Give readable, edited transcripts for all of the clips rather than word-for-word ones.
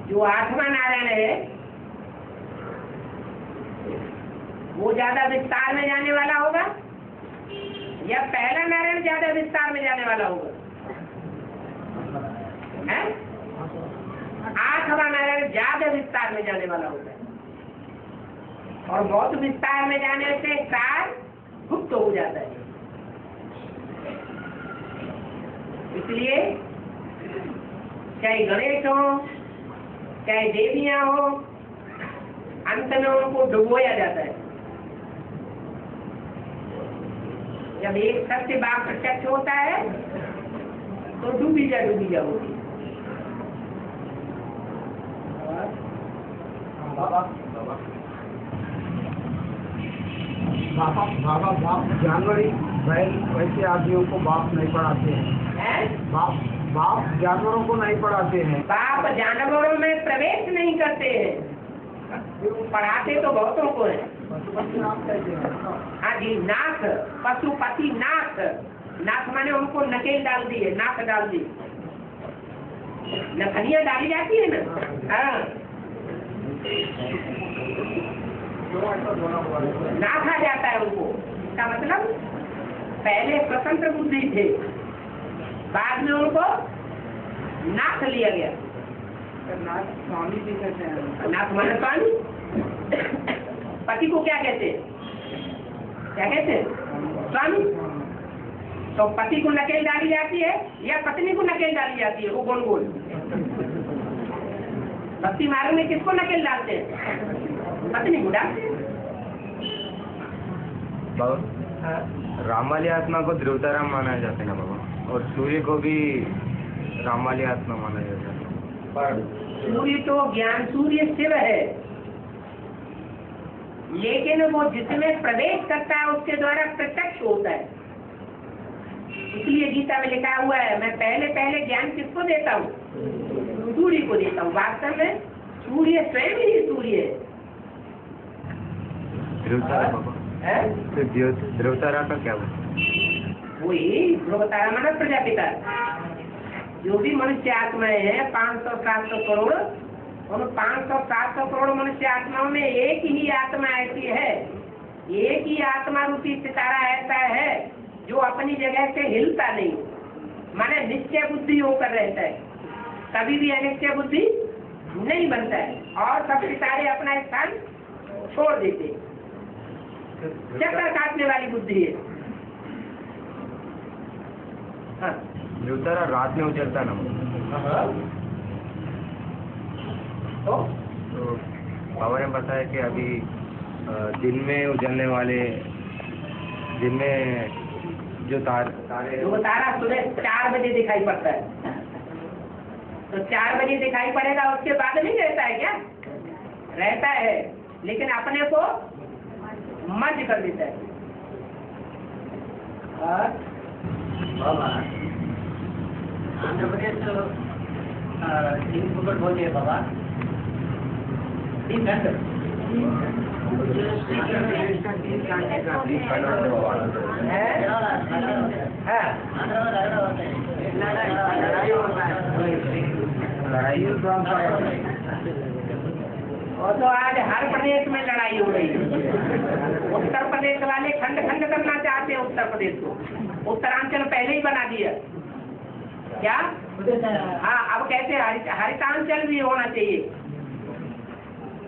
जो आठवां नारायण है वो ज्यादा विस्तार में जाने वाला होगा या पहला नारायण ज्यादा विस्तार में जाने वाला होगा? है? आठवां नारायण ज्यादा विस्तार में जाने वाला होगा और बहुत विस्तार में जाने से सार गुप्त हो जाता है। इसलिए चाहे गणेश हो चाहे देवियां हो, अंत में उनको डुबोया जाता है। जब एक सत्य बात प्रत्यक्ष होता है तो डूबी जा होती है। बाप जानवर ही बैल वैसे आदमियों को बाप नहीं पढ़ाते हैं। बाप जानवरों को नहीं पढ़ाते हैं। बाप जानवरों में प्रवेश नहीं करते हैं, पढ़ाते तो बहुतों को है। हाँ जी, नाथ पशुपति नाथ, नाथ माने उनको नकेल डाल दिए, नाथ डाल दी, नखनिया डाली जाती है ना। हाँ, नाथा जाता है उनको। इसका मतलब पहले स्वतंत्र बुद्धि थे, बाद में उनको नाथ लिया गया। नाथ स्वामी भी कहते हैं। नाथ माने स्वामी। पति को क्या कहते हैं? क्या कहते हैं? स्वामी। तो पति को नकेल डाली जाती है या पत्नी को नकेल डाली जाती है? वो गोल गोल भक्ति मार्ग में किसको नकेल डालते हैं? पत्नी को डालते हैं। राम वाली आत्मा को ध्रुवताराम माना जाता है ना बाबा, और सूर्य को भी राम वाली आत्मा माना जाता है। सूर्य तो ज्ञान सूर्य शिव है, लेकिन वो जिसमें प्रवेश करता है उसके द्वारा प्रत्यक्ष होता है। इसलिए गीता में लिखा हुआ है, मैं पहले पहले ज्ञान किसको देता हूँ? सूर्य को देता हूँ। वास्तव में सूर्य स्वयं ही सूर्य है। ध्रुवतारा का क्या हुआ? वही ध्रुवतारा माना प्रजापिता। जो भी मनुष्य आत्माएं हैं 500-700 करोड़, उन 500-700 करोड़ मनुष्य आत्माओं में एक ही आत्मा ऐसी है, एक ही आत्मा रूपी सितारा ऐसा है जो अपनी जगह से हिलता नहीं, माने निश्चय बुद्धि होकर रहता है, कभी भी अनिश्चय बुद्धि नहीं बनता है और सब सितारे अपना स्थान छोड़ देते। चक्कर काटने वाली बुद्धि है। हाँ, ध्रुवतारा रात में उजलता ना तो बाबा ने बताया कि अभी दिन में उजलने वाले, दिन में जो तारे वो तारा सुबह 4 बजे दिखाई पड़ता है, तो 4 बजे दिखाई पड़ेगा, उसके बाद नहीं रहता है क्या? रहता है, लेकिन अपने को मर्ज कर देता है। आंध्र प्रदेश तीन फुकट बोलिए बाबा। ठीक है सर। और तो आज हर प्रदेश में लड़ाई हो रही है। उत्तर प्रदेश वाले खंड खंड करना चाहते हैं उत्तर प्रदेश को। उत्तरांचल पहले ही बना दिया क्या? हाँ, अब कहते हैं हरितांचल भी होना चाहिए,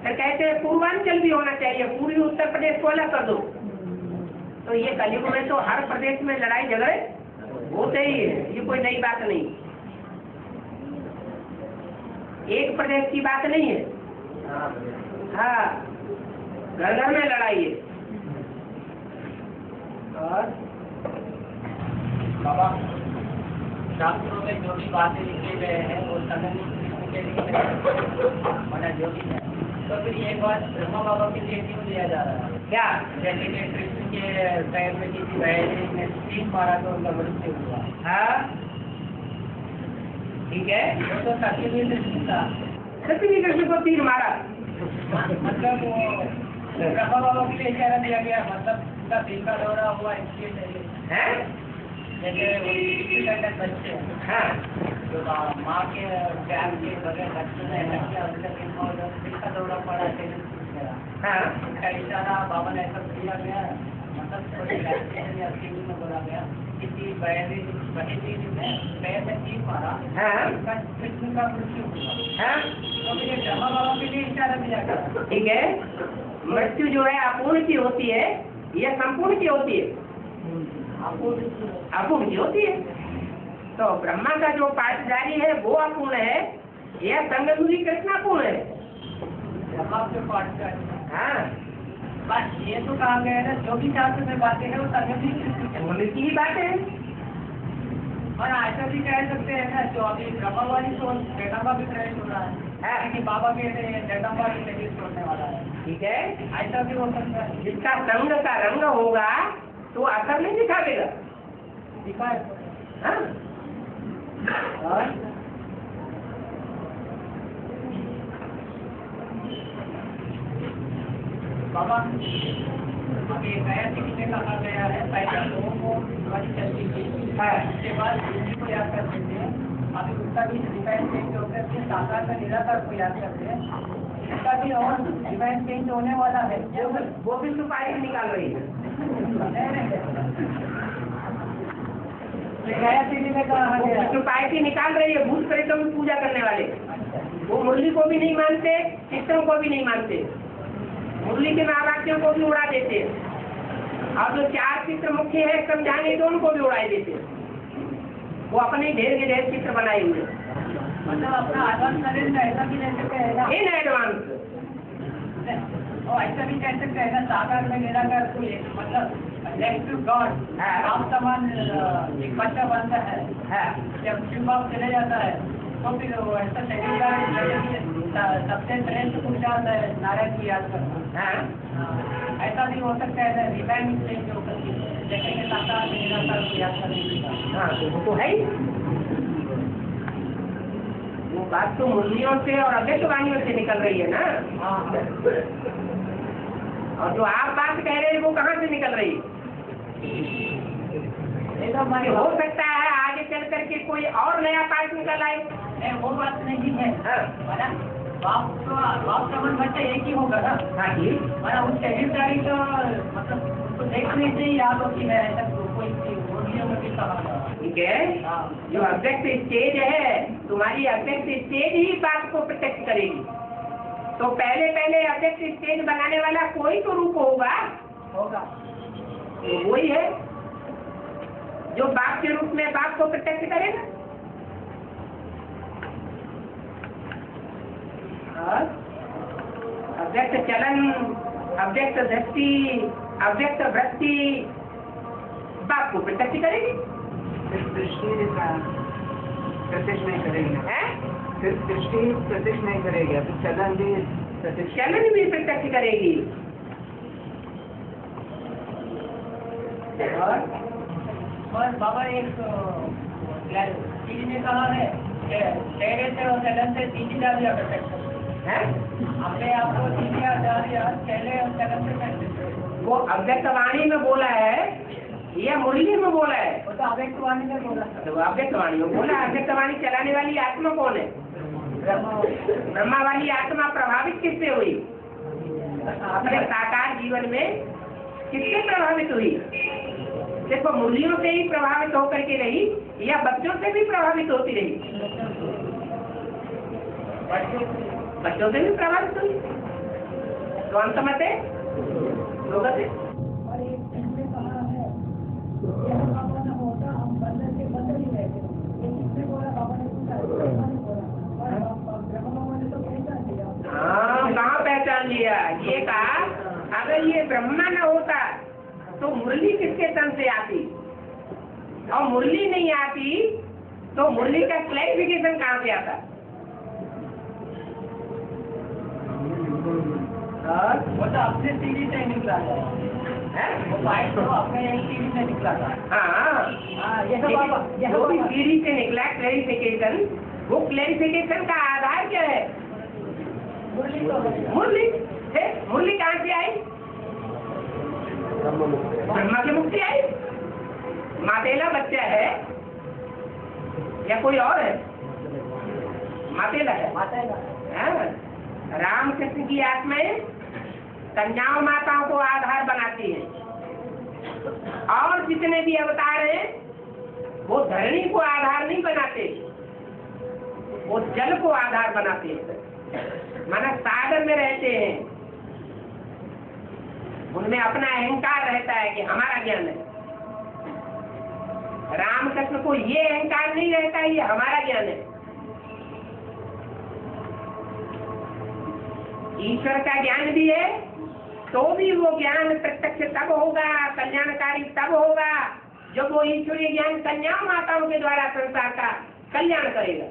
फिर कहते हैं पूर्वांचल भी होना चाहिए, पूर्वी उत्तर प्रदेश को अलग कर दो। तो ये कलयुग में तो हर प्रदेश में लड़ाई झगड़े होते ही है, ये कोई नई बात नहीं, एक प्रदेश की बात नहीं है। हाँ, घर घर में लड़ाई है। और बाबा शास्त्रों में जो भी बातें लिखे गए हैं वो सघन के लिए मतलब जो भी है, तो फिर ये बात ब्रह्मा बाबा के लिए क्यों दिया जा रहा है? क्या? जैसे कि कृष्ण के पैर में किसी बहने ने 3 मारा तो उनका मृत्यु हुआ। हाँ, ठीक है, वो तो सत्य भी कृष्ण था। सत्य कृष्ण को 3 मारा, मतलब वो ब्रह्मा बाबा के लिए इशारा दिया गया, मतलब उसका दिल का दौरा हुआ इसके लिए है? जैसे वो बच्चे हाँ, जो माँ के प्यार के बगैर बच्चों ने ऐसा किया उसका दौरा पड़ा हाँ उसका इशारा बाबा ने ऐसा किया गया मतलब में बोला गया किसी बहरी में पैर से तीर मारा हाँ कृष्ण का मृत्यु हुआ। हाँ तो मुझे ब्रह्मा बाबा के लिए इशारा दिया गया। ठीक है। मृत्यु जो है अपूर्ण की होती है या संपूर्ण की होती है? अपूर्ण की होती है। तो ब्रह्मा का जो पाठधारी है वो अपूर्ण है या संगमुखी कृष्ण अपूर्ण है? ब्रह्मा के पाठधारी। हाँ बस ये तो कहा गया है ना जो भी शास्त्र में बातें हैं वो संगमुखी कृष्ण की ही बात है। और ऐसा भी कह सकते हैं ना जो अभी ब्रह्मा वाली तो जगदम्बा भी प्रवेश हो रहा है कि बाबा कहते हैं जगदम्बा भी प्रवेश होने वाला है। ठीक है। ऐसा भी हो सकता है। जिसका संग का रंग होगा तो असर नहीं दिखावेगा। दिखाए हाँ और बाबा अभी नया सीखने कहा गया है पहले लोगों को ध्वनि चलती थी उसके बाद हिंदी को याद करते थे। अभी उसका भी डिवाइन चेंज होकर के साकार का निराकार को याद करते हैं। इसका भी और डिवाइन चेंज होने वाला है वो भी सुपारी निकाल रही है। नया सीढ़ी में कहा गया सुपारी निकाल रही है भूत प्रेतों की पूजा करने वाले। वो मुरली को भी नहीं मानते, चित्रों को भी नहीं मानते, मुरली के महावाक्यों को भी उड़ा देते और जो 4 चित्र मुख्य है समझाने तो उनको भी उड़ा देते। वो अपने ढेर के ढेर चित्र बनाए हुए मतलब अपना एडवांस नॉलेज में ऐसा भी ले सकते हैं ना इन एडवांस और ऐसा भी कह सकते हैं ना साकार में निराकार कोई मतलब नेक्स्ट टू गॉड आप समान एक बच्चा बनता है जब शिव बाप चले जाता है तो फिर वो ऐसा सबसे श्रेष्ठ पूछ जाता है नारायण की याद करना। ऐसा भी हो सकता है रिवाइंड चेंज होकर जैसे कि साकार में निराकार को याद करने हाँ वो तो है ही। वो बात तो मुरलियों से और अव्यक्त वाणियों से निकल रही है ना। और जो आप बात कह रहे हैं वो कहाँ से निकल रही है? हो सकता है आगे चल करके कोई और नया पाठ निकल आए। वो बात नहीं है बाप का मन बच्चा एक ही होगा ना। हाँ जी उस शरीरदारी तो मतलब उसको देखने से ही याद होती है ऐसा कोई बोलियों में भी कहा। ठीक है। जो अव्यक्त स्टेज है तुम्हारी अव्यक्त स्टेज ही बात को प्रत्यक्ष करेगी। तो पहले अव्यक्त स्टेज बनाने वाला कोई तो रूप होगा तो वही है जो बाप के रूप में बाप को प्रत्यक्ष करेगा। अव्यक्त चलन, अव्यक्त दृष्टि, अव्यक्त वृत्ति बाप को प्रत्यक्ष करेगी। दृष्टि प्रत्यक्ष नहीं करेगी है सिर्फ दृष्टि प्रत्यक्ष नहीं करेगी अभी चलन भी प्रत्यक्ष प्रत्यक्ष करेगी। और बाबा एक चीज ने कहा है चेहरे से और चलन से सीधी जा दिया प्रत्यक्ष है अपने आप को सीधी जा दिया चेहरे और चलन से कैसे वो अव्यक्त वाणी में बोला है या मुरली में बोला है? वो तो अव्यक्त वाणी में बोला तो अव्यक्त वाणी में बोला। अव्यक्त वाणी चलाने वाली आत्मा कौन है? ब्रह्मा वाली आत्मा प्रभावित किससे हुई? अपने साकार जीवन में किससे प्रभावित हुई? सिर्फ मुरलियों से ही प्रभावित होकर के रही या बच्चों से भी प्रभावित होती रही? बच्चों से भी प्रभावित हुई। कौन सा मत है? और एक इसमें कहा है यह बाबा न होता हम बंदर के बंदर ही रहते ये किसने बोला बाबा ने पूछा और ब्रह्मा बाबा ने तो पहचान लिया। हाँ कहाँ पहचान लिया? ये कहा अगर ये ब्रह्मा न होता तो मुरली किसके तन से आती और मुरली नहीं आती तो मुरली का क्लैरिफिकेशन कहाँ से आता? वो तो अपने सीढ़ी से निकला था वो बाइक तो अपने यही सीढ़ी से निकला था। हाँ यह बाबा जो भी सीढ़ी से निकला क्लैरिफिकेशन, वो क्लैरिफिकेशन का आधार क्या है? मुरली तो मुरली है। मुरली कहाँ से आई? ब्रह्मा की मुक्ति आई। मातेला बच्चा है या कोई और है? मातेला है। हाँ? राम कृष्ण की आत्माएं कन्याओं माताओं को आधार बनाती हैं, और जितने भी अवतार हैं वो धरणी को आधार नहीं बनाते, वो जल को आधार बनाते हैं, माना सागर में रहते हैं। उनमें अपना अहंकार रहता है कि हमारा ज्ञान है। रामकृष्ण को ये अहंकार नहीं रहता है ये हमारा ज्ञान है। ईश्वर का ज्ञान भी है तो भी वो ज्ञान प्रत्यक्ष तब होगा, कल्याणकारी तब होगा जब वो ईश्वरीय ज्ञान कन्याओं माताओं के द्वारा संसार का कल्याण करेगा।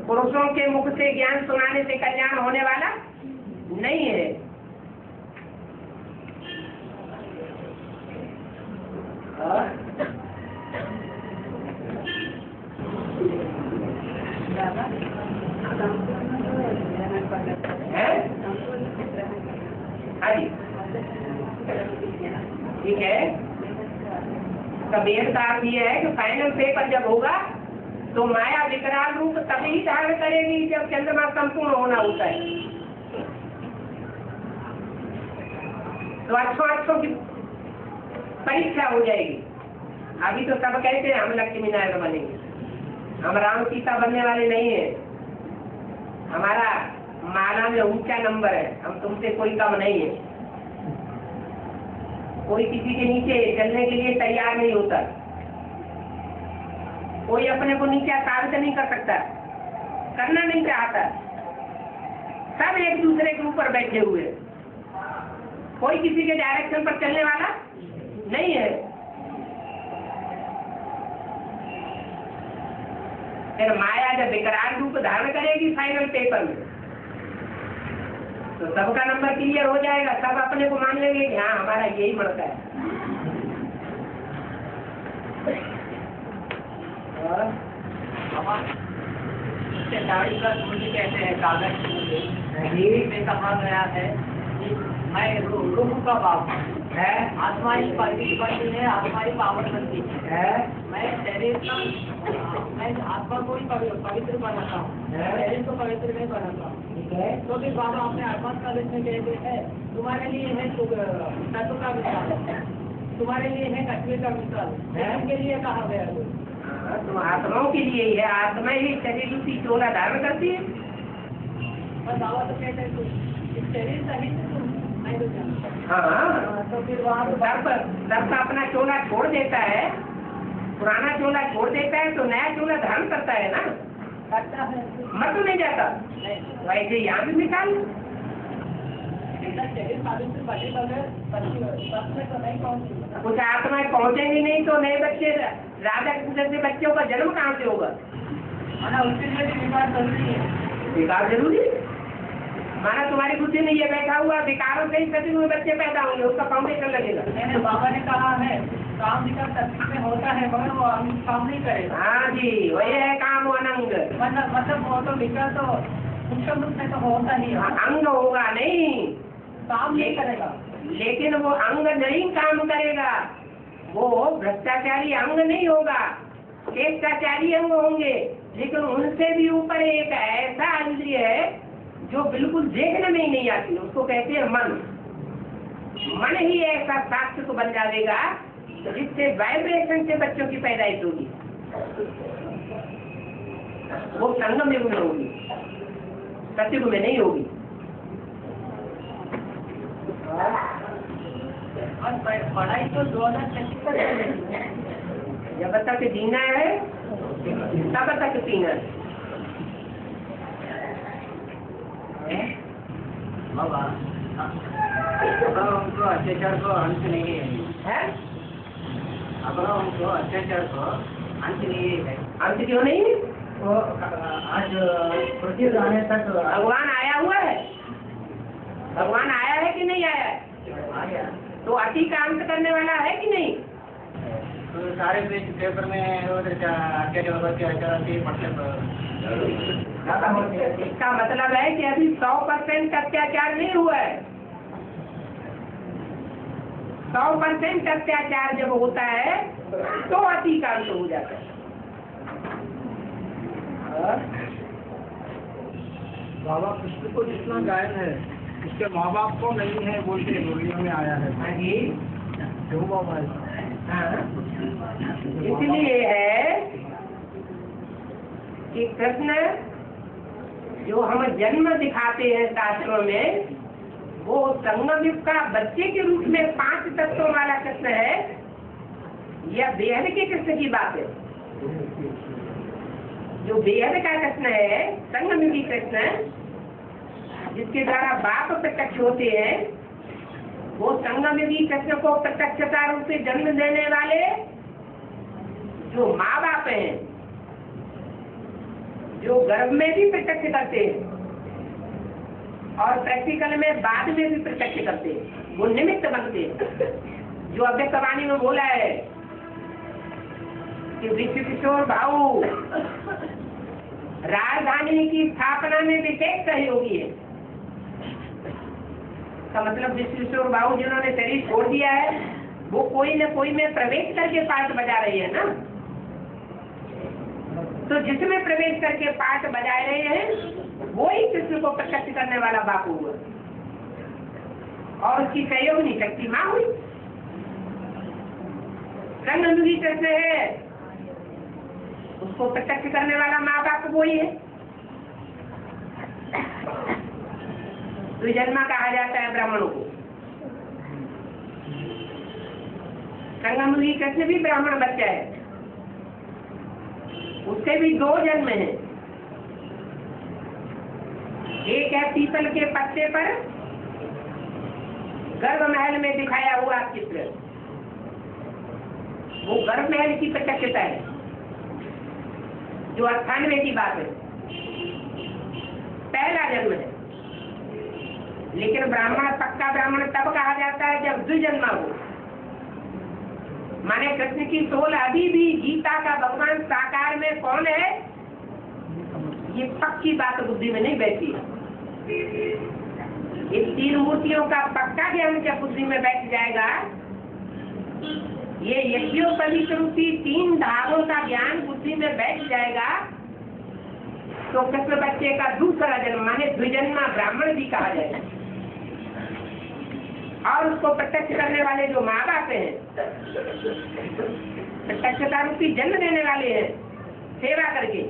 पुरुषों के मुख से ज्ञान सुनाने से कल्याण होने वाला नहीं है। हाँ जी, ठीक है। कबीर का अर्थ ये है कि फाइनल पेपर जब होगा तो माया विकराल रूप तभी धारण करेगी जब चंद्रमा संपूर्ण होना होता है। तो अच्छों की परीक्षा हो जाएगी। अभी तो सब कहते हैं हम लक्ष्मी नारायण बनेंगे, हम राम सीता बनने वाले नहीं है। हमारा माला में ऊंचा नंबर है, हम तुमसे कोई कम नहीं है। कोई किसी के नीचे चलने के लिए तैयार नहीं होता, कोई अपने को नीचे साबित नहीं कर सकता, करना नहीं चाहता। सब एक दूसरे के ऊपर बैठे हुए, कोई किसी के डायरेक्शन पर चलने वाला नहीं है। फिर माया जब विकराल रूप धारण करेगी फाइनल पेपर में तो सबका नंबर क्लियर हो जाएगा। सब अपने को मान लेंगे कि हाँ हमारा यही बढ़ता है। दाढ़ी का मुझे कहते हैं कागज में कहा गया है कि मैं रूह का बाप है, आत्मा ही बनती है, आत्मा ही पावन बनती है। मैं शरीर का, मैं आत्मा को ही पवित्र बनाता हूँ, शरीर को पवित्र नहीं बनाता हूँ। तो फिर बाबा अपने आत्मा कागज में कहते हैं तुम्हारे लिए है तत्व का मिसाल, तुम्हारे लिए है कश्मीर का मिसाल, उनके लिए कहा गया है। तो आत्माओं के लिए ही है, आत्मा ही शरीर रूपी चोला धारण करती है। और बाबा तो कहते हैं शरीर सहित मैं तो जानता हूँ। हाँ, तो फिर वहाँ सब अपना चोला छोड़ देता है, पुराना चोला छोड़ देता है तो नया चोला धारण करता है ना, करता है, मर तो नहीं जाता। वैसे यहाँ भी मिसाल कुछ आत्माएं पहुँचेंगी नहीं तो नए बच्चे राधा कृष्ण से बच्चों का जन्म कहाँ से होगा? उसके लिए भी विकार जरूरी है। विकार जरूरी है? माना तुम्हारी बुद्धि में ये बैठा हुआ विकारों से ही सभी हुए बच्चे पैदा होंगे, उसका फाउंडेशन लगेगा। मैंने बाबा ने कहा है काम विकार सत्य में होता है मगर वो काम नहीं करेगा। हाँ जी, वही है काम अनंग। मतलब वो तो विकार तो मुख्य रूप से तो होता ही है, अंग होगा नहीं, काम नहीं करेगा। लेकिन वो अंग नहीं काम करेगा, वो भ्रष्टाचारी अंग नहीं होगा, शेषाचारी अंग होंगे। लेकिन उनसे भी ऊपर एक ऐसा इंद्रिय है जो बिल्कुल देखने में ही नहीं आती, उसको कहते हैं मन। मन ही ऐसा साक्ष्य को बन जाएगा जिससे वाइब्रेशन से बच्चों की पैदाइश होगी, वो संगम युग में होगी, सतयुग में नहीं होगी। और पढ़ाई तो 2025 तक जब तक जीना है तब तक जीना है। बाबा उनको अत्याचार को अंत नहीं है, अपना उनको अत्याचार को अंत नहीं है। अंत क्यों नहीं? वो आज पृथ्वी जाने तक भगवान आया हुआ है, भगवान आया है कि नहीं आया है? आया तो अति का अंत करने वाला है कि नहीं? तो सारे पेपर में इसका मतलब है कि अभी 100% अत्याचार नहीं हुआ है। 100% अत्याचार जब होता है तो अति का अंत हो जाता है। बाबा कृष्ण को जितना गायन है उसके माँ बाप को नहीं है बोलते मुरलियों में आया है। हाँ जी, क्यों बाबा? हाँ, इसलिए है कि कृष्ण जो हम जन्म दिखाते हैं शास्त्रों में, वो संगम युग का बच्चे के रूप में 5 तत्वों वाला कृष्ण है, यह बेहद के कृष्ण की बात है। जो बेहद का कृष्ण है, संगम युगी कृष्ण, जिसके द्वारा बाप प्रत्यक्ष होते हैं, वो संगम युगी कृष्ण को प्रत्यक्षता रूप से जन्म देने वाले जो माँ बाप हैं, जो गर्भ में भी प्रत्यक्ष करते हैं और प्रैक्टिकल में बाद में भी प्रत्यक्ष करते हैं, वो निमित्त बनते हैं। जो अव्यक्त वाणी में बोला है कि विश्व किशोर भाऊ राजधानी की स्थापना में विशेष सहयोगी है, का मतलब विश्व किशोर भाऊ जिन्होंने शरीर छोड़ दिया है, वो कोई न कोई में प्रवेश करके पाठ बजा रही है ना। तो जिसमें प्रवेश करके पाठ बजा रहे हैं वो ही कृष्ण को प्रत्यक्ष करने वाला बापू हुआ, और उसकी सहयोगी शक्ति माँ हुई। संगमुखी कृष्ण है, उसको प्रत्यक्ष करने वाला माँ बाप वो ही है। द्विजन्मा कहा जाता है ब्राह्मणों को। संगमुखी कृष्ण भी ब्राह्मण बच्चा है, उसके भी 2 जन्म हैं। एक है पीपल के पत्ते पर गर्भ महल में दिखाया हुआ चित्र, वो गर्भ महल की प्रत्यक्षता है, जो 98 की बात है, पहला जन्म है। लेकिन ब्राह्मण पक्का ब्राह्मण तब कहा जाता है जब द्विजन्मा हो, माने कृष्ण की सोल अभी भी गीता का भगवान साकार में कौन है, ये पक्की बात बुद्धि में नहीं बैठी। ये 3 मूर्तियों का पक्का ज्ञान जब बुद्धि में बैठ जाएगा, ये यज्ञोपवीत रूपी 3 धागों का ज्ञान बुद्धि में बैठ जाएगा, तो कृष्ण बच्चे का दूसरा जन्म माने द्विजन्मा ब्राह्मण भी कहा जाएगा। और उसको प्रत्यक्ष करने वाले जो माँ बाप हैं, प्रत्यक्षता रूपी जन्म देने वाले हैं सेवा करके,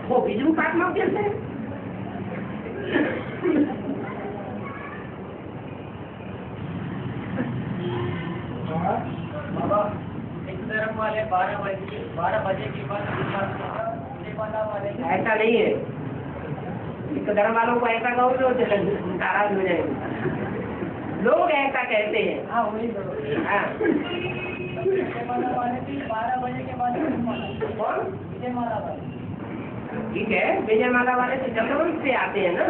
वो विष्णु पात्मा कहते हैं। बाबा सिख धर्म वाले 12 बजे के बाद वाले ऐसा नहीं है। सिख धर्म वालों को ऐसा कहो तो नाराज हो जाएंगे। लोग ऐसा कहते हैं। हाँ वही हाँ, वाले भी 12 बजे के बाद कौन? विजयमाला वाले। ठीक है, विजयमाला वाले तो चंद्रवंश से आते हैं ना।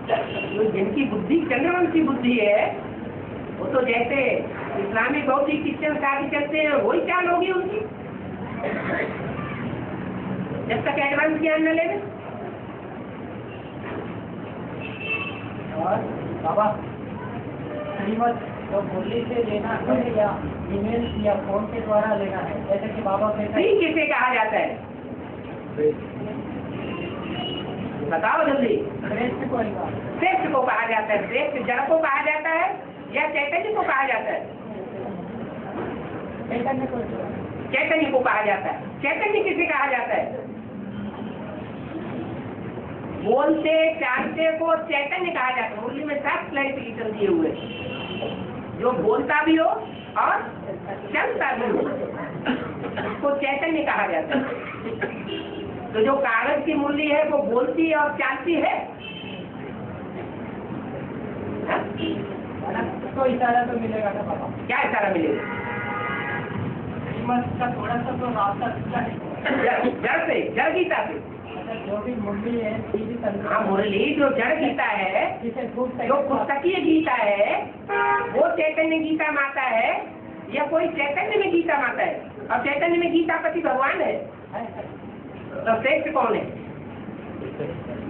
तो जिनकी बुद्धि चंद्रवंशी बुद्धि है, वो तो जैसे इस्लामिक बौद्धिक क्रिश्चियन शादी करते हैं वही चाल होगी उनकी, जब तक एडवांस ज्ञान न लेंगे। और बाबा श्रीमत तो मुरली से लेना है या ईमेल या फोन के द्वारा लेना है, जैसे कि बाबा कहते हैं किसे कहा जाता है, बताओ जल्दी। श्रेष्ठ को श्रेष्ठ को कहा जाता है। श्रेष्ठ जड़ को कहा जाता है या चैतन्य को कहा जाता है? चैतन्य को कहा जाता है। चैतन्य किसे कहा जाता है? बोलते चाहते को चैतन्य कहा जाता है। मुरली में 7 क्लैरिफिकेशन दिए हुए, जो बोलता भी हो और चलता भी हो, उसको चैतन्य कहा जाता है। तो जो कागज की मुरली है वो बोलती और चालती है, तो इशारा तो मिलेगा ना बाबा? क्या इशारा मिलेगा? श्रीमत का थोड़ा सा तो रास्ता दिखता है जड़ से, जड़ गीता से। जो भी मुरली है हाँ, मुरली जो जड़ गीता है, जो पुस्तकीय गीता है, वो चैतन्य गीता माता है या कोई चैतन्य में गीता माता है? और चैतन्य में गीतापति भगवान है, तो श्रेष्ठ कौन है?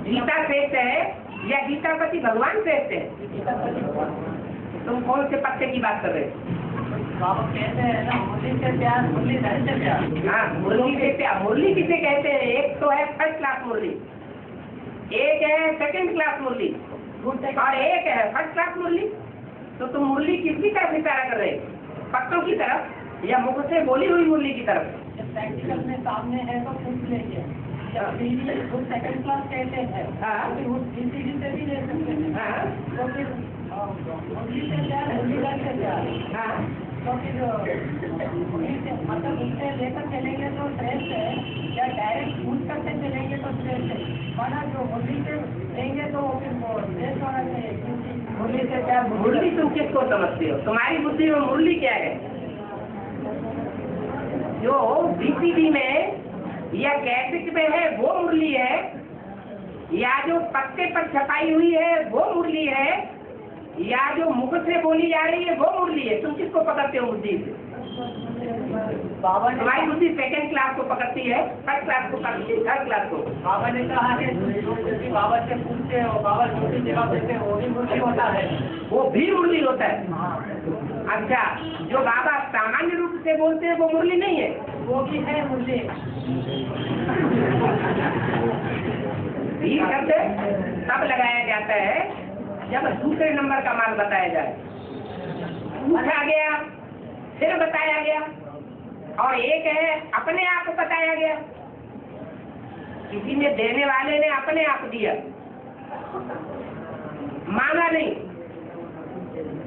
गीता श्रेष्ठ है या गीतापति भगवान श्रेष्ठ है? तुम कौन से पत्ते की बात कर रहे हो? बाबा कहते हैं ना, मुरली से प्यार, मुरलीधर से प्यार। हाँ, मुरली से प्यार। मुरली किसे कहते हैं? एक तो है फर्स्ट क्लास मुरली, एक है सेकंड क्लास मुरली, और एक है फर्स्ट क्लास मुरली। तो तुम मुरली किसकी तरफ इशारा कर रहे हैं? पत्तों की तरफ या मुख से बोली हुई मुरली की तरफ? जब प्रैक्टिकल में सामने है तो पूछ लीजिए। जब वो सेकंड क्लास कहते हैं, हाँ। तो फिर वो बीसीडी से भी ले सकते हैं। हाँ, तो फिर मुरली से प्यार, मुरलीधर से प्यार। हाँ। तो फिर मुरली से मतलब उससे लेकर चलेंगे तो श्रेष्ठ है, या डायरेक्ट पूछ करके चलेंगे तो श्रेष्ठ है। माना जो मुरली से लेंगे तो फिर वो श्रेष्ठ होना चाहिए, क्योंकि मुरली से प्यार। मुरली तुम किसको समझते हो? तुम्हारी बुद्धि में मुरली क्या है? जो बीसीडी में या कैसेट में है वो मुरली है, या जो पत्ते पर छपाई हुई है वो मुरली है, या जो मुख से बोली जा रही है वो मुरली है? तुम किसको पकड़ते हो बुद्धि से? बाबा ने तुम्हारी बुद्धि सेकंड क्लास को पकड़ती है, फर्स्ट क्लास को पकड़ती है, थर्ड क्लास को। बाबा ने कहा है जो व्यक्ति बाबा से पूछते हो, बाबा जो भी जवाब देते हैं वो भी मुरली होता है। वो भी मुरली होता है। अच्छा, जो बाबा सामान्य रूप से बोलते हैं वो मुरली नहीं है? वो भी है मुरली। भी शब्द तब लगाया जाता है जब दूसरे नंबर का माल बताया जाए। पूछा गया, फिर बताया गया, और एक है अपने आप बताया गया। किसी ने, देने वाले ने अपने आप दिया, मांगा नहीं,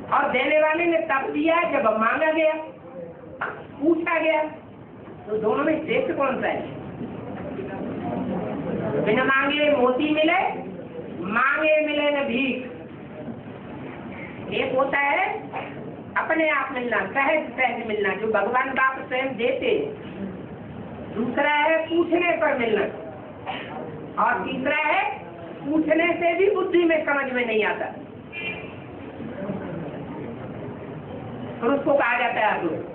और देने वाले ने तब दिया जब मांगा गया, पूछा गया। तो दोनों में श्रेष्ठ कौन सा है? बिना मांगे मोती मिले, मांगे मिले न भीख। एक होता है अपने आप मिलना, सहज सहज मिलना, जो भगवान बाप स्वयं देते। दूसरा है पूछने पर मिलना, और तीसरा है पूछने से भी बुद्धि में समझ में नहीं आता, तो उसको कहा जाता है अधूर।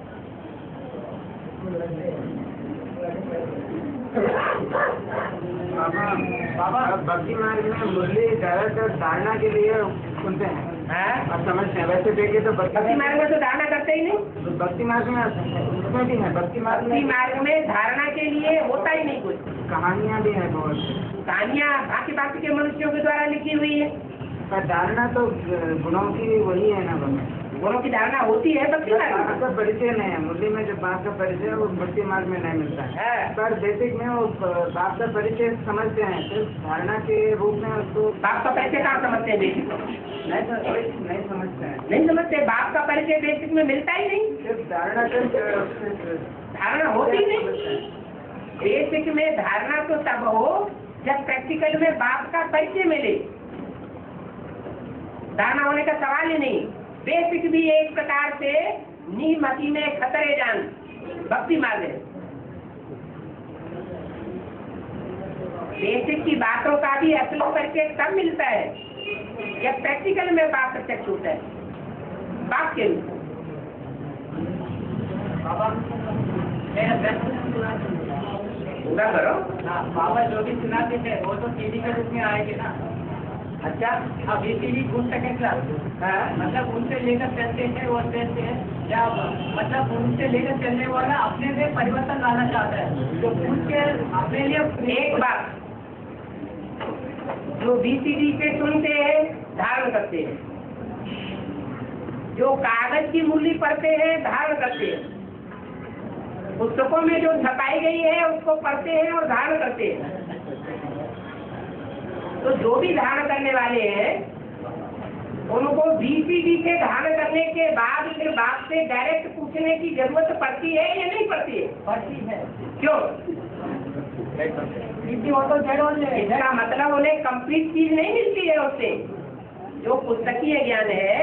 बाबा भक्ति मार्ग में मुरली ज्यादातर धारणा के लिए सुनते हैं, अब समझते हैं। वैसे देखे तो भक्ति मार्ग में तो धारणा करते ही नहीं। भक्ति मार्ग में उसमें भी है, भक्ति मार्ग में धारणा के लिए होता ही नहीं कुछ। कहानियाँ भी है बहुत, कहानियाँ बाकी बाकी के मनुष्यों के द्वारा लिखी हुई है। पर धारणा तो गुणों की वही है ना बाबा। गुणों की धारणा होती है भक्ति मार्ग बाप में। का परिचय नहीं है मुरली में, जो बाप का परिचय है वो भक्ति मार्ग में नहीं मिलता है। है। पर बेसिक में वो बाप का परिचय समझते हैं, सिर्फ धारणा के रूप में उसको बाप का परिचय कहाँ समझते हैं? बेसिक नहीं समझते हैं। नहीं समझते। बाप का परिचय बेसिक में मिलता ही नहीं, सिर्फ धारणा कर धारणा होती ही नहीं। बेसिक में धारणा तो तब हो जब प्रैक्टिकल में बाप का परिचय मिले। धारणा होने का सवाल ही नहीं। बेसिक भी एक प्रकार से नीमती में खतरे जान भक्ति मार्ग है। बेसिक की बातों का भी असल परिचय तब मिलता है जब प्रैक्टिकल में बात प्रत्यक्ष होता है, बात के रूप में। बाबा मेरा पूरा करो। हाँ, बाबा जो भी सुनाते थे वो तो सीडी के रूप में आएंगे ना। अच्छा, अब बीसीडी गुड सेकंड क्लास, मतलब उनसे लेकर चलते थे वो चलते हैं, या मतलब उनसे लेकर चलने वाला अपने में परिवर्तन लाना चाहता है, तो पूछ के अपने लिए एक बात, जो बीसीडी से सुनते हैं धारण करते हैं, जो कागज की मूली पढ़ते हैं धारण करते हैं, पुस्तकों में जो छपाई गई है उसको पढ़ते हैं और धारण करते हैं। तो जो भी धारण करने वाले हैं उनको बीसीडी से धारण करने के बाद फिर बाप से डायरेक्ट पूछने की जरूरत पड़ती है या नहीं पड़ती है? पढ़ती है। क्यों? वो तो जड़ों से इसका मतलब उन्हें कंप्लीट चीज नहीं मिलती है उससे। जो पुस्तकीय ज्ञान है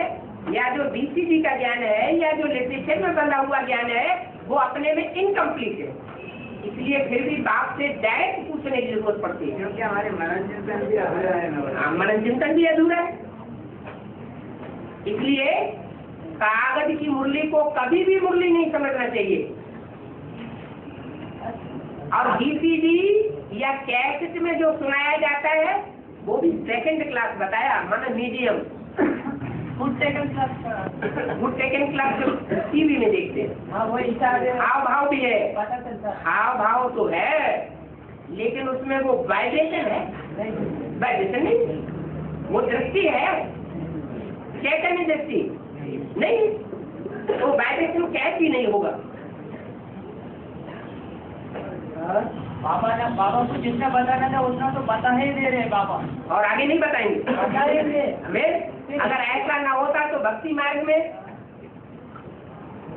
या जो बीसीडी का ज्ञान है या जो लिटरेचर में बना हुआ ज्ञान है वो अपने में इनकम्प्लीट है, इसलिए फिर भी बाप से डायरेक्ट पूछने की जरूरत पड़ती है, क्योंकि हमारे मनन चिंतन भी अधूरा है ना। मनन चिंतन भी अधूरा है। इसलिए कागज की मुरली को कभी भी मुरली नहीं समझना चाहिए, और बीसीडी या कैसेट में जो सुनाया जाता है वो भी सेकंड क्लास बताया, माना medium. Foot second class good second class TV में देखते हैं। हाँ वो इशारे हाव भाव भी है, पता चलता है। हाव भाव तो है, लेकिन उसमें वो वाइब्रेशन है, वाइब्रेशन नहीं, वो दृष्टि है, चैतन्य दृष्टि नहीं, वो वाइब्रेशन कैसे नहीं होगा। बाबा को जितना बताना था उतना तो बता ही दे रहे बाबा, और आगे नहीं बताएंगे। बता ही दे। हमें अगर ऐसा ना होता तो भक्ति मार्ग में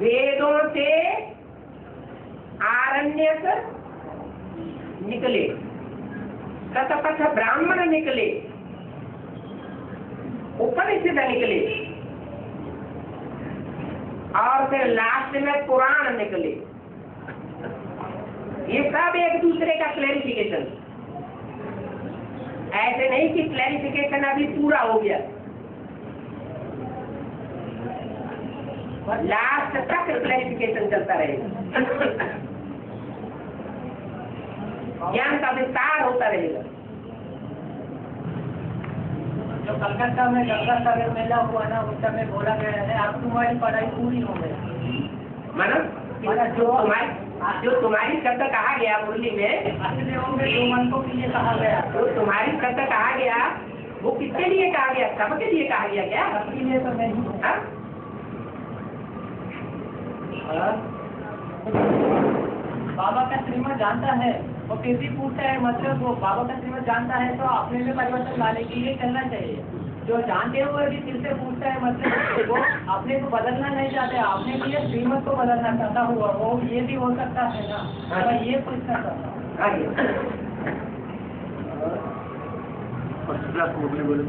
वेदों से आरण्यक निकले, शतपथ ब्राह्मण निकले, उपनिषद निकले, और फिर लास्ट में पुराण निकले। ये सब एक दूसरे का क्लैरिफिकेशन, ऐसे नहीं कि क्लैरिफिकेशन अभी पूरा हो गया, लास्ट तक क्लैरिफिकेशन चलता रहेगा, ज्ञान का विस्तार होता रहेगा। जो कलकत्ता में गंगा सागर मेला हुआ ना, उस समय बोला गया है अब तुम्हारी पढ़ाई पूरी हो गई। जो तुम्हारी शब्द कहा गया मुरली में, दो मनों के लिए कहा गया, जो तुम्हारी शब्द कहा गया वो किसके लिए कहा गया? सबके लिए कहा गया क्या? सबके लिए तो नहीं। हाँ? बाबा का श्रीमत जानता है, वो फिर भी पूछता है, मतलब वो बाबा का श्रीमत जानता है तो अपने में परिवर्तन लाने के लिए चलना चाहिए। जो जानते हुए भी फिर से पूछता है, मतलब वो अपने को बदलना नहीं चाहते, अपने के लिए श्रीमत को बदलना चाहता हुआ, वो ये भी हो सकता है ना। मैं ये पूछना चाहता हूँ। फर्स्ट क्लास मुरली बोले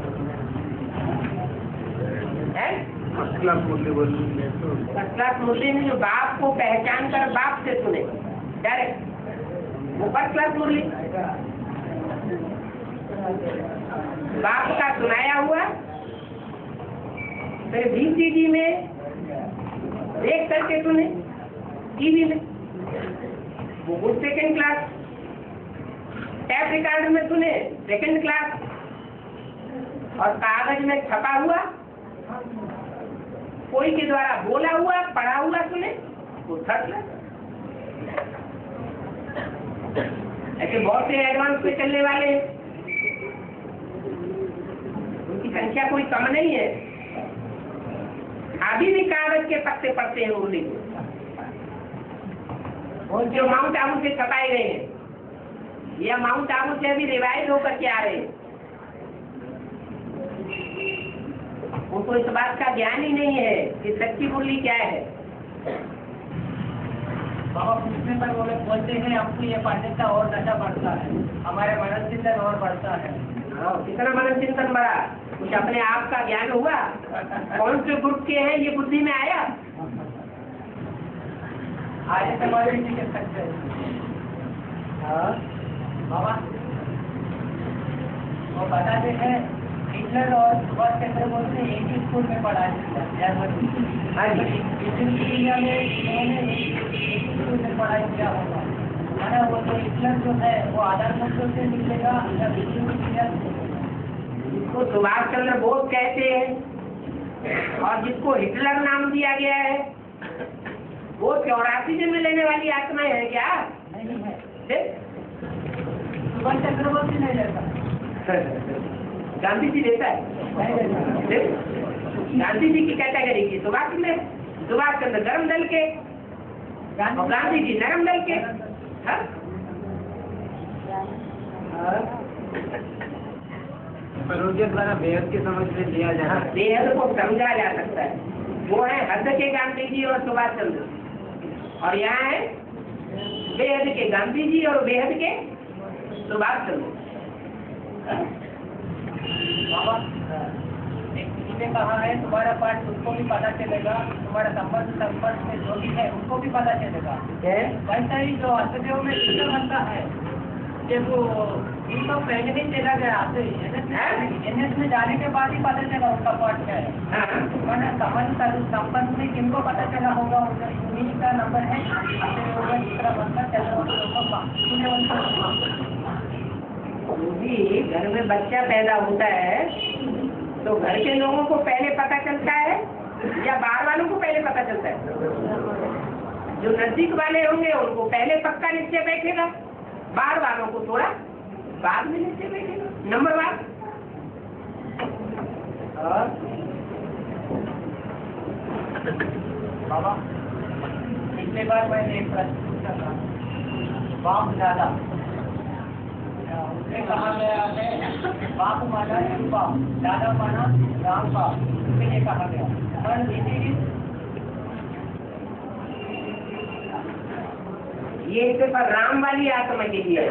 फर्स्ट क्लास मुरली में जो बाप को पहचान कर बाप से सुने डायरेक्ट, वो फर्स्ट क्लास मुरली। बाप का सुनाया हुआ, फिर VCD में देख करके सुने, टीवी में वो सेकंड क्लास, टैप रिकॉर्ड में सुने सेकंड क्लास, और कागज में छपा हुआ कोई के द्वारा बोला हुआ पढ़ा हुआ सुने वो थर्ड क्लास। ऐसे बहुत से एडवांस पे चलने वाले, उनकी संख्या कोई कम नहीं है, अभी भी कागज के पत्ते पढ़ते हैं मुरली को, और जो माउंट आबू से छपाए गए हैं या माउंट आबू से अभी रिवाइज होकर के आ रहे हैं, उनको इस बात का ज्ञान ही नहीं है कि सच्ची मुरली क्या है। बाबा पूछने पर वो लोग बोलते हैं हमको ये पढ़ने का और नशा बढ़ता है, हमारे मनन चिंतन और बढ़ता है। कितना मनन चिंतन बढ़ा, कुछ अपने आप का ज्ञान हुआ, कौन से ग्रुप के हैं ये बुद्धि में आया। आगे से बात नहीं कर सकते बाबा। वो बताते हैं हिटलर और सुभाष चंद्र बोस ने एक ही स्कूल में पढ़ा इंडिया में, इन्होंने एक ही स्कूल में पढ़ाई किया होगा, है ना। वो तो हिटलर जो है वो आधार मंत्रों से निकलेगा या जिसको सुभाष चंद्र बोस कहते हैं और जिसको हिटलर नाम दिया गया है, वो 84 जन्म लेने वाली आत्माएं है क्या? नहीं है। सुभाष चंद्र बोस भी नहीं लेता, गांधी जी लेता है। गांधी जी की कैटेगरी की सुभाष चंद्र धर्म दल के, गांधी जी धर्म दल के। उनके द्वारा बेहद की समझ में लिया जाता है, बेहद को समझा जा सकता है। वो है हद के गांधी जी और सुभाष चंद्र, और यहाँ है बेहद के गांधी जी और बेहद के सुभाष चंद्र। बाबा एक किसी ने कहा है तुम्हारा पाठ उसको भी पता चलेगा, तुम्हारा संपर्क में जो भी है उसको भी पता चलेगा। वैसा ही जो अष्टदेव में कृष्ण बनता है कि वो इनको पहले ही चला गया, NS में जाने के बाद ही पता चला उसका पाठ क्या है। मैंने संबंध में किनको पता चला होगा, उन्हीं का नंबर है अष्टदेव में दूसरा बनता जी। घर में बच्चा पैदा होता है तो घर के लोगों को पहले पता चलता है या बाहर वालों को पहले पता चलता है? जो नजदीक वाले होंगे उनको पहले पक्का निश्चय बैठेगा, बाहर वालों को थोड़ा बाद में निश्चय बैठेगा। नंबर 1। बाबा पिछले बार मैंने एक प्रश्न पूछा था, बाप दादा उसमें कहा गया है बाप माना शिव बाप, दादा माना राम बाप, उसमें ये कहा गया। और ये सिर्फ राम वाली आत्मा के लिए है।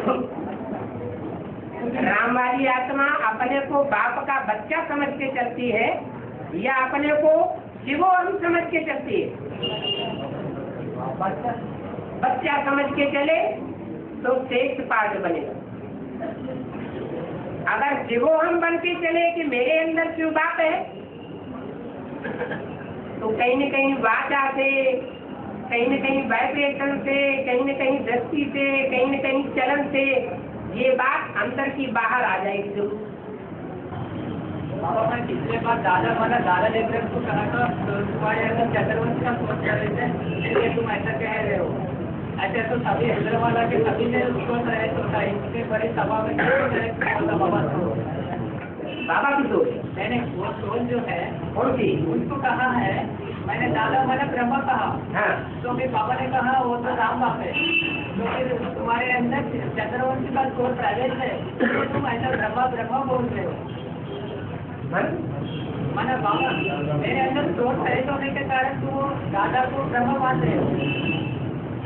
राम वाली आत्मा अपने को बाप का बच्चा समझ के चलती है या अपने को शिवो हम समझ के चलती है? बच्चा समझ के चले तो श्रेष्ठ पाठ बनेगा। अगर शिवो हम बन के चले कि मेरे अंदर शिव बाप है, तो कहीं न कहीं वाचा से, कहीं न कहीं वाइब्रेशन से, कहीं न कहीं दृष्टि से, कहीं न कहीं चलन से ये बात अंदर की बाहर आ जाएगी जरूर। बाबा मैं पिछले बार दादा माना दादा लेकर को कहा था तुम्हारे अंदर चतुर्वंश का सोच कर रहे थे, इसलिए तुम ऐसा कह रहे हो। ऐसे तो सभी हैदराबाद के सभी ने उसको रहे होता है, इसके बड़े सभा में बाबा की सोच मैंने वो सोच जो है उनकी उसको कहा है, मैंने दादा माना ब्रह्मा कहा। हाँ। तो फिर बाबा ने कहा वो तो राम बाप है, तो फिर तुम्हारे अंदर चतुर्वंश का सोच प्राइवेट है, तो तुम ऐसा ब्रह्मा ब्रह्मा बोल रहे हो। माना बाबा मेरे अंदर सोच सही होने के कारण तुम दादा को ब्रह्मा मान रहे हो।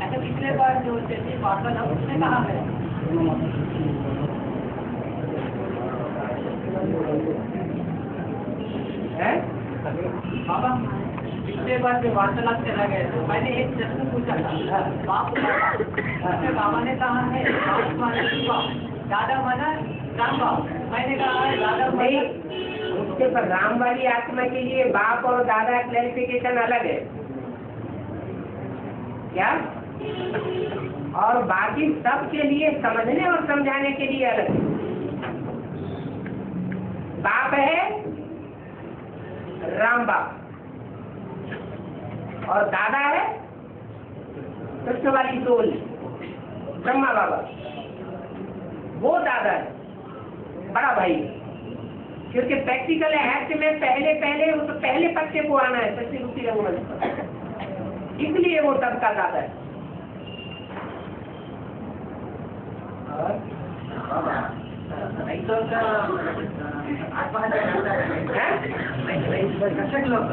ऐसा पिछले बार जो जैसे बाबा था उसने कहा है। बाबा पिछले बार जो वार्तालाप चला गया तो मैंने एक प्रश्न पूछा था, बाप उसमें बाबा ने कहा है बाप माना बाप, दादा माना राम बाप। मैंने कहा है दादा नहीं, उसके पर राम वाली आत्मा के लिए बाप और दादा क्लैरिफिकेशन अलग है क्या? और बाकी सब के लिए समझने और समझाने के लिए अलग है। बाप है राम बाप और दादा है कृष्ण वाली सोल ब्रह्मा बाबा, वो दादा है बड़ा भाई। क्योंकि प्रैक्टिकल एक्ट में पहले उस पहले पत्ते को आना है सच्ची रुचि रंगमंच पर, इसलिए वो सबका दादा है। आत्महत्या करता है, कष्ट लोग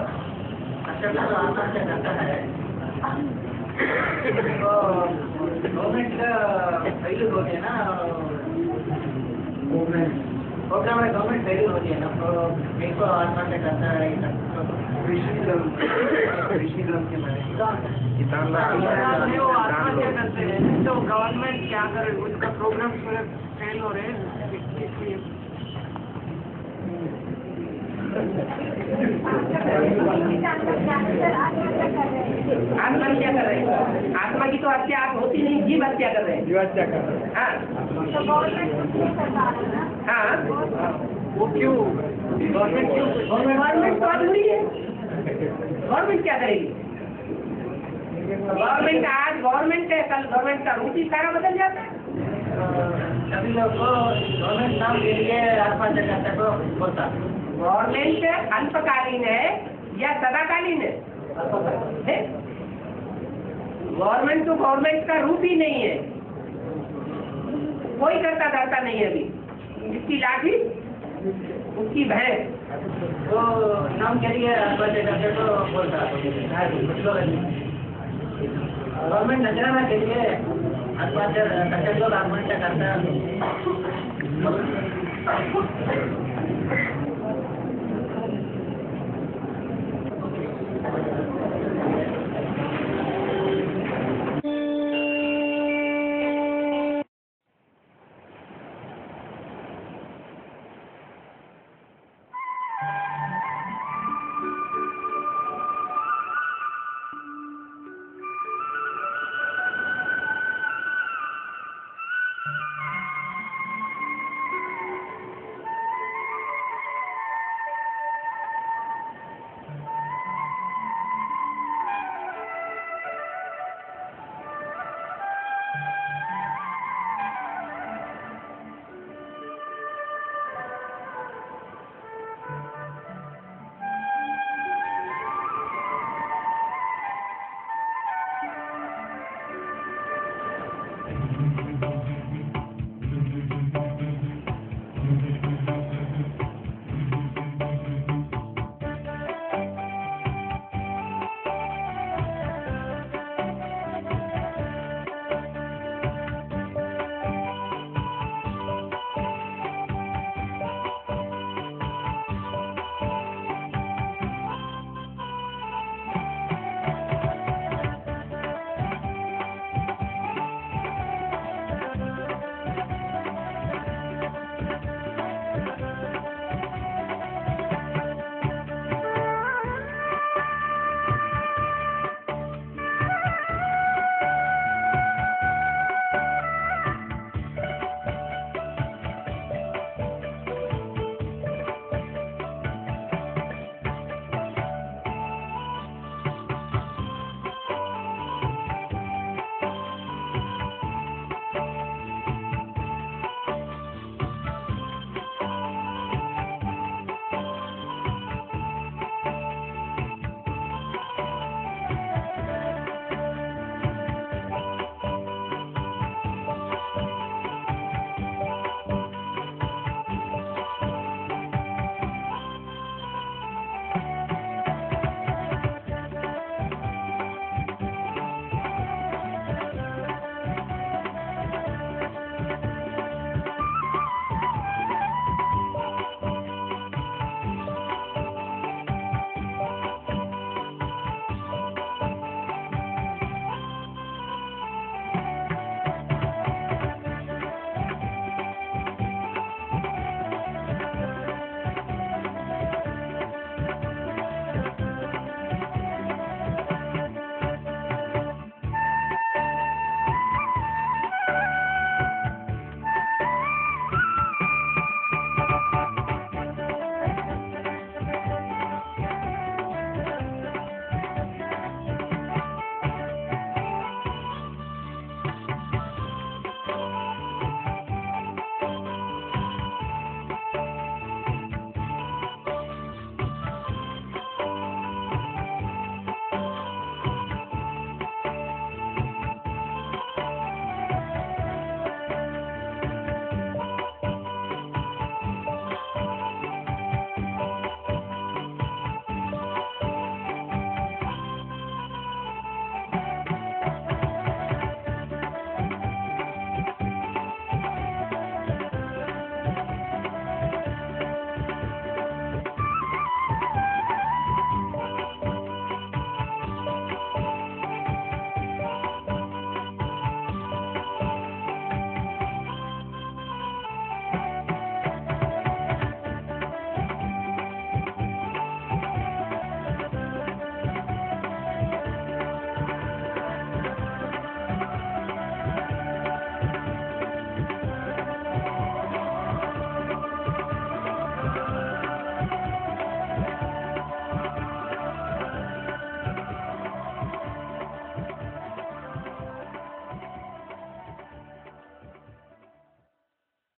आत्महत्या करता है, गवर्नमेंट फेल्यूर होती है ना, प्रोग्राम में गवर्नमेंट फेल्यूर होती है ना, तो मेरे आत्महत्या करता है। आत्महत्या करते हैं तो गवर्नमेंट क्या करे, उसका प्रोग्राम फेल हो रहे हैं इसलिए। आत्महत्या कर रहे हैं। आत्मा की तो हत्या आप होती नहीं, जीव हत्या कर रहे हैं। जीव हत्या कर रहे हैं। हाँ हाँ, वो क्यों गवर्नमेंट गवर्नमेंट तो अधूरी है। गवर्नमेंट क्या करेगी? गवर्नमेंट आज गवर्नमेंट है, कल गवर्नमेंट का रूप ही सारा बदल जाता है। सभी लोग को गवर्नमेंट नाम के लिए आत्महत्या करते को बोलता। गवर्नमेंट अल्पकालीन है या सदाकालीन है? गवर्नमेंट तो गवर्नमेंट का रूप ही नहीं है, कोई करता धरता नहीं है। अभी जिसकी लाठी उसकी भैंस, तो नाम के लिए आत्महत्या करते को बोलता। गवर्नमेंट नजराना के लिए आत्महत्या करते लोग आत्महत्या करता है।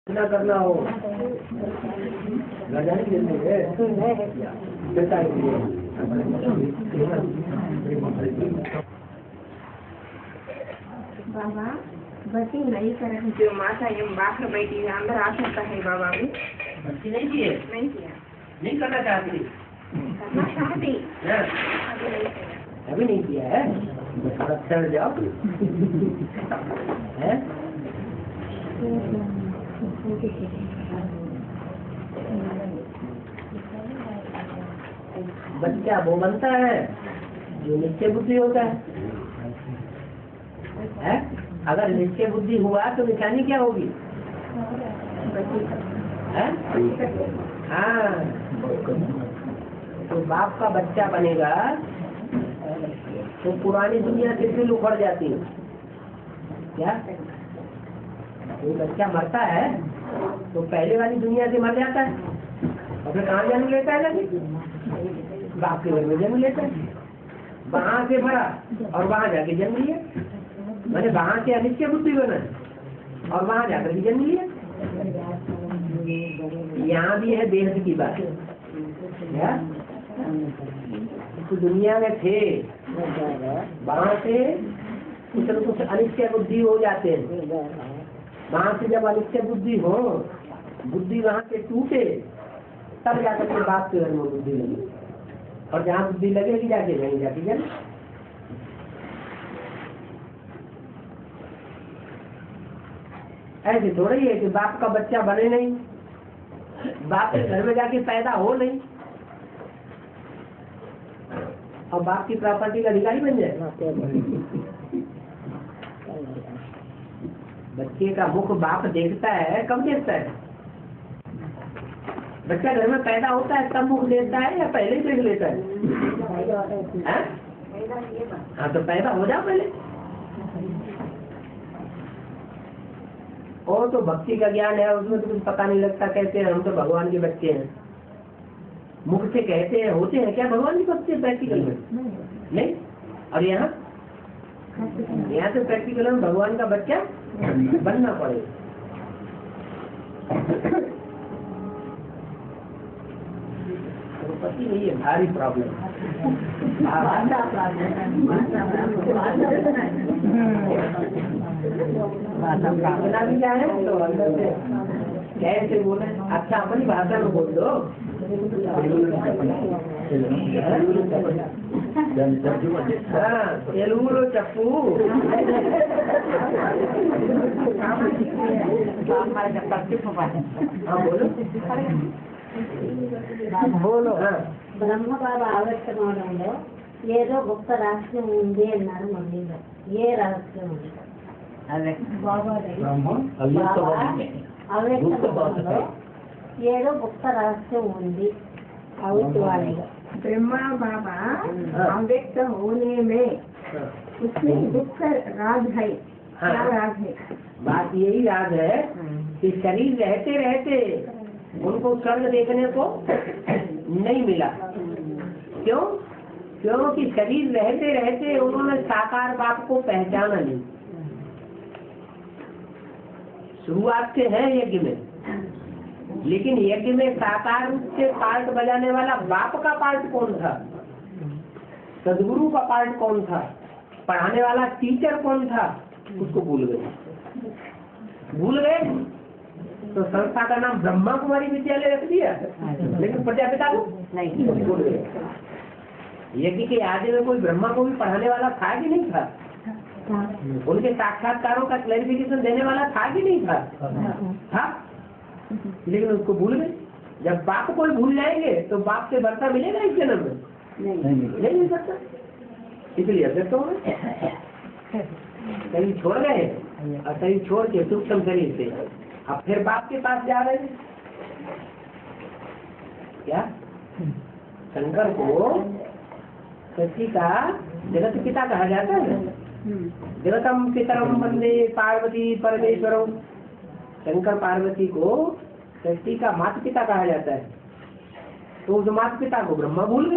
ना करना हो बाबा बसी नहीं करे जो माता एम बाहर बैठी है अंदर आ सकता है बाबा भी भक्ति नहीं की है, नहीं किया नहीं करना चाहती, करना चाहती हाँ, अभी नहीं किया अभी नहीं किया है, थोड़ा ठहर जाओ है। बच्चा वो बनता है जो निश्चय बुद्धि होता है? अगर निश्चय बुद्धि हुआ तो निशानी क्या होगी? है? हाँ, तो बाप का बच्चा बनेगा तो पुरानी दुनिया से फिर उखड़ जाती है क्या? वो बच्चा मरता है तो पहले वाली दुनिया से मर जाता है और फिर कहाँ जन्म लेता है? लगे बाप के घर में जन्म लेता है, वहां से मरा और वहां जाके जन्म लिया, मैंने वहां से अनिश्चय बुद्धि बना और वहां जाकर भी जन्म लिया। यहाँ भी है देह की बात क्या? तो दुनिया में थे, वहां से कुछ न कुछ अनिश्चय बुद्धि हो जाते हैं, वहां से जब अनिश्चय बुद्धि हो, बुद्धि वहां से टूटे तब जाकर के बाप के घर में बुद्धि लगी और जहाँ बुद्धि लगेगी जाके नहीं जाती जन। ऐसे थोड़ा ही है कि बाप का बच्चा बने नहीं, बाप के घर में जाके पैदा हो नहीं और बाप की प्रॉपर्टी का अधिकारी बन जाए। बच्चे का मुख बाप देखता है, कब देखता है? बच्चा घर में पैदा होता है तब मुख देखता है या पहले ही देख लेता है? हाँ, तो पैदा हो जाओ पहले। और तो भक्ति का ज्ञान है, उसमें तो कुछ पता नहीं लगता, कहते हैं हम तो भगवान के बच्चे हैं, मुख से कहते हैं, होते हैं क्या भगवान के बच्चे प्रैक्टिकल में? नहीं। और यहाँ तो प्रैक्टिकल में भगवान का बच्चा बनना पड़ेगा। पति नहीं है, भारी प्रॉब्लम भी क्या है तो अंदर से कैसे बोले, अच्छा अपनी भाषा में बोल दो। हाँ, तेलुगु चप्पू हाँ बोलो बोलो। బ్రహ్మ బాబా ఆవిష్కరణలో ఏదో గొప్ప రహస్యం ఉంది అన్నారు. మళ్ళీ ఏ రహస్యం ఉంది? అదే బాబా ఆవిష్కరణలో ఏదో గొప్ప రహస్యం ఉంది అవుతావాణిగా ब्रह्मा बाबा अव्यक्त होने में उसमें दुख राज है। क्या राज है? बात यही राज है कि शरीर रहते रहते उनको स्वर्ग देखने को नहीं मिला। क्यों? क्योंकि शरीर रहते रहते उन्होंने साकार बाप को पहचाना नहीं। शुरुआत से है यज्ञ में, लेकिन यज्ञ में साकार रूप से पार्ट बजाने वाला बाप का पार्ट कौन था? सदगुरु का पार्ट कौन था? पढ़ाने वाला टीचर कौन था? उसको भूल गए। तो संस्था का नाम ब्रह्मा कुमारी विद्यालय रख दिया, लेकिन प्रजापिता को नहीं भूल गए। यज्ञ के आदि में कोई ब्रह्मा को भी पढ़ाने वाला था कि नहीं था? उनके साक्षात्कारों का क्लैरिफिकेशन देने वाला था कि नहीं था? था, लेकिन उसको भूल गए। जब बाप को भूल जाएंगे तो बाप से वर्ता मिलेगा इस जन्म में? नहीं मिल सकता। इसलिए अव्यक्त हो गए, कहीं छोड़ गए और कहीं छोड़ के सूक्ष्म शरीर से अब फिर बाप के पास जा रहे हैं। क्या शंकर को सृष्टि का जगत पिता कहा जाता है? जगतम पितरम वंदे पार्वती परमेश्वरम। शंकर पार्वती को सृष्टि का माता पिता कहा जाता है। तो उस माता पिता को ब्रह्मा भूल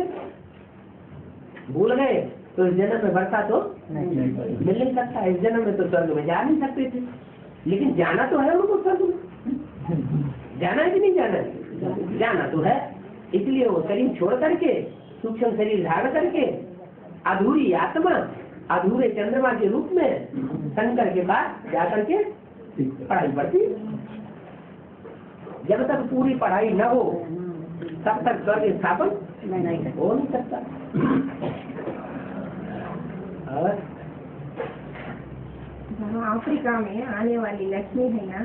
गए तो इस जन्म में वर्षा तो मिल नहीं सकता। इस जन्म में तो स्वर्ग में जा नहीं सकते थे, लेकिन जाना तो है उनको स्वर्ग में। जाना है कि नहीं जाना है? जाना तो है। इसलिए वो शरीर छोड़ करके सूक्ष्म शरीर धारण करके अधूरी आत्मा अधूरे चंद्रमा के रूप में शंकर के पास जाकर के पढ़ाई पढ़ती। जब तक पूरी पढ़ाई न हो तब तक स्वर्ग स्थापन हो नहीं सकता। और जहाँ अफ्रीका में आने वाली लक्ष्मी है ना,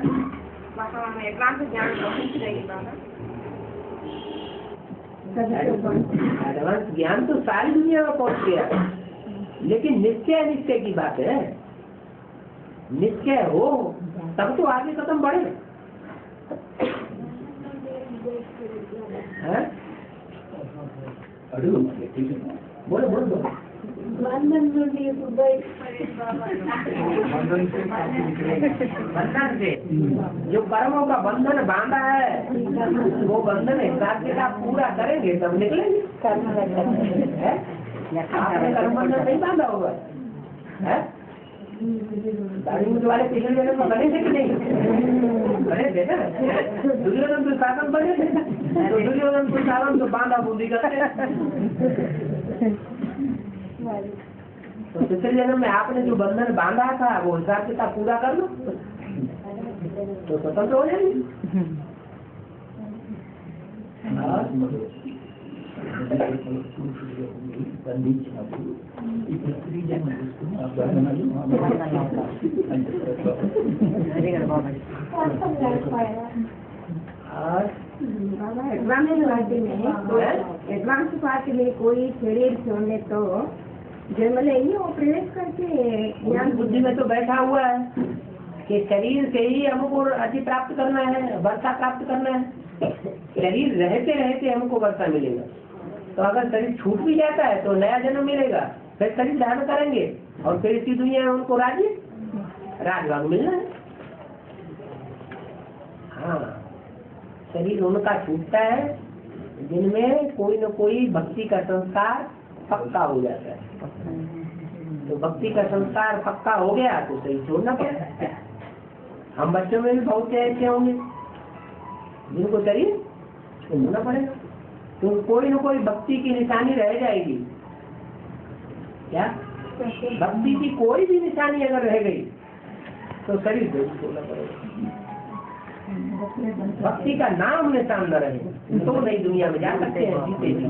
वहाँ हमें एडवांस ज्ञान पहुँच रही बाबा। एडवांस ज्ञान तो सारी दुनिया में पहुँच गया, लेकिन निश्चय निश्चय की बात है। निश्चय हो तब तो आगे कदम बढ़े। बोलो बोलो बोलो। बंधन से जो कर्मों का बंधन बांधा है वो बंधन हिसाब के साथ पूरा करेंगे तब निकलेंगे। आपने कर्म बंधन नहीं बांधा होगा है? दाढ़ी मूछ वाले पिछले जन्म में बने थे कि नहीं? बने थे ना। दुर्योधन तो शासन बने थे, तो दुर्योधन को शासन तो बांधा बूंदी करते। तो पिछले जन्म में आपने जो बंधन बांधा था वो हिसाब के साथ पूरा कर लो तो स्वतंत्र हो जाएंगे। एडवांस पार्टी में कोई शरीर छोड़ने तो जन्मले ही वो प्रवेश करके ज्ञान बुद्धि में तो बैठा हुआ है कि शरीर से ही हमको अति प्राप्त करना है, वर्षा प्राप्त करना है। शरीर रहते रहते हमको वर्षा मिलेगा। तो अगर शरीर छूट भी जाता है तो नया जन्म मिलेगा, फिर शरीर धारण करेंगे और फिर इसी दुनिया में उनको राजभाग मिलना है। हाँ, शरीर उनका छूटता है जिनमें कोई न कोई भक्ति का संस्कार पक्का हो जाता है। तो भक्ति का संस्कार पक्का हो गया तो शरीर छोड़ना पड़ता है। हम बच्चों में भी बहुत से ऐसे होंगे जिनको शरीर छोड़ना पड़ेगा, तो कोई न कोई भक्ति की निशानी रह जाएगी। क्या भक्ति की कोई भी निशानी अगर रह गई तो शरीर छोड़ना पड़ेगा। भक्ति का नाम निशान न रहे तो नई दुनिया में जा सकते हैं जीते जी।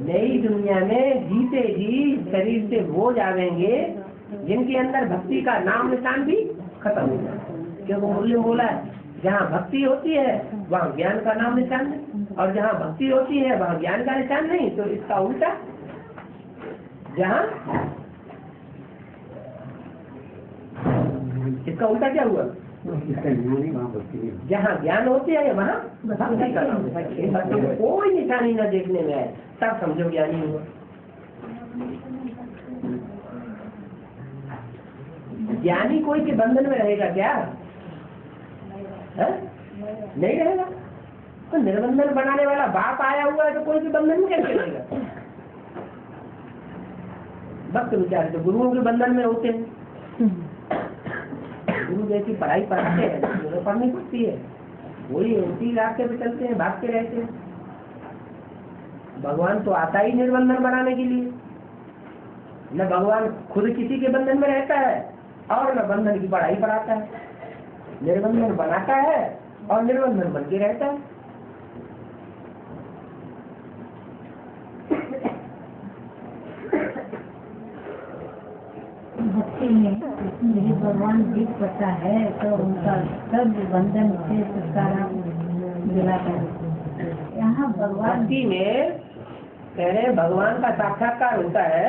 नई दुनिया में जीते जी शरीर से वो जाएंगे जिनके अंदर भक्ति का नाम निशान भी खत्म हो जाए। क्योंकि मूल्य बोला है, जहाँ भक्ति होती है वहाँ ज्ञान का नाम निशान नहीं, और जहाँ भक्ति होती है वहाँ ज्ञान का निशान नहीं। तो इसका उल्टा, जहाँ इसका उल्टा क्या हुआ? जहाँ ज्ञान होती है वहाँ भक्ति का नाम निशान। कोई निशानी न देखने में आए तब समझो ज्ञानी हुआ। ज्ञानी कोई के बंधन में रहेगा क्या? है? नहीं रहेगा। तो निर्बंधन बनाने वाला बाप आया हुआ है तो कोई के बंधन में कैसे रहेगा? भक्त विचार तो गुरुओं के बंधन में होते हैं। गुरु जैसी पढ़ाई पढ़ाते हैं तो पढ़नी पड़ती है, वही उसी रास्ते पे चलते हैं, भागते रहते हैं। भगवान तो आता ही निर्बंधन बनाने के लिए। न भगवान खुद किसी के बंधन में रहता है और न बंधन की पढ़ाई पढ़ाता है। निर्बंधन बनाता है और निर्बंधन बन के रहता है। भक्ति में यदि भगवान जीत पड़ता है तो उनका सब बंधन से छुटकारा दिलाता है। यहाँ भगवान भक्ति में कह रहे भगवान का साक्षात्कार होता है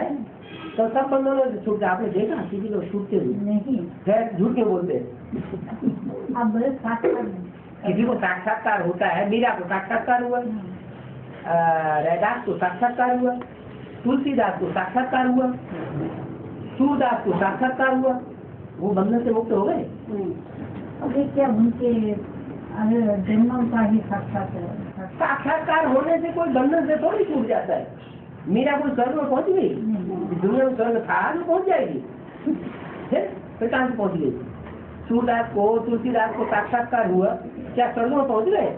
तो सब बंधनों से छूटता। आपने देखा किसी को छूटते हुए? नहीं। खैर झूठ क्यों बोलते हैं? अब किसी को साक्षात्कार होता है, मीरा को साक्षात्कार हुआ, रैदास को साक्षात्कार हुआ, तुलसीदास को साक्षात्कार हुआ, सूरदास को साक्षात्कार हुआ, वो बंधन से मुक्त हो गए। अभी क्या उनके जन्मों का ही साक्षात्कार होने से कोई बंधन से थोड़ी छूट जाता है। मीरा कोई स्वर्ग में पहुंच गई? दुनिया में स्वर्ग था तो पहुंच जाएगी, फिर कहाँ से पहुंच गई? सूरदास को तुलसीदास को साक्षात्कार हुआ, क्या स्वर्ग में पहुंच गए?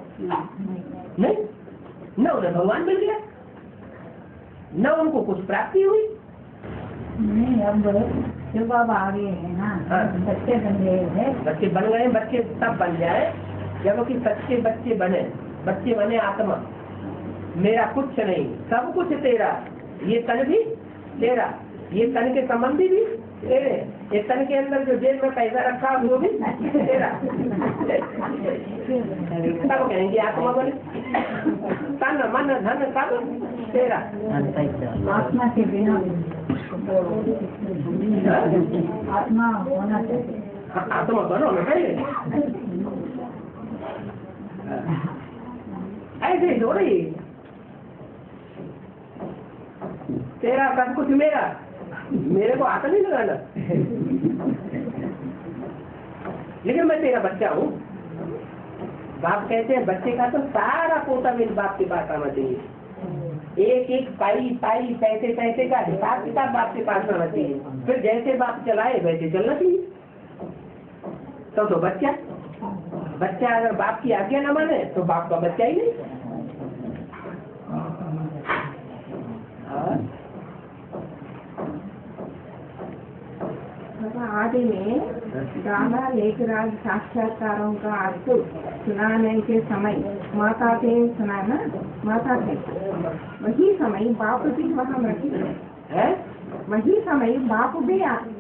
नहीं, न उन्हें भगवान मिल गया, न उनको कुछ प्राप्ति हुई। नहीं, अब शिव बाबा आ गए हैं ना, बच्चे बन गए हैं। बच्चे बन गए, बच्चे सब बन जाए, जबकि सच्चे बच्चे बने आत्मा। मेरा कुछ नहीं, सब कुछ तेरा, ये तन भी तेरा, ये तन के संबंधी भी तेरे, ये तन के अंदर जो जेब में पैसा रखा वो भी तेरा। सब कहेंगे आत्मा बने, तन मन धन सब तेरा। आत्मा के बिना आत्मा होना चाहिए। आत्मा बनो ना चाहिए, ऐसे ही हो रही। तेरा सब कुछ मेरा, मेरे को हाथ नहीं लगाना, लेकिन मैं तेरा बच्चा हूँ। बाप कहते हैं बच्चे का तो सारा पोता मेरे बाप के पास आना चाहिए, एक एक पाई पाई पैसे पैसे का हिसाब किताब बाप के पास आना चाहिए, फिर जैसे बाप चलाए वैसे चलना चाहिए। तो बच्चा अगर बाप की आज्ञा न माने तो बाप का बच्चा ही नहीं। आदि में दादा लेखराज साक्षात्कारों का अर्थ सुनाने के समय माता से सुनाना, माता से वही समय बाप भी वहाँ रहे, वही समय बाप भी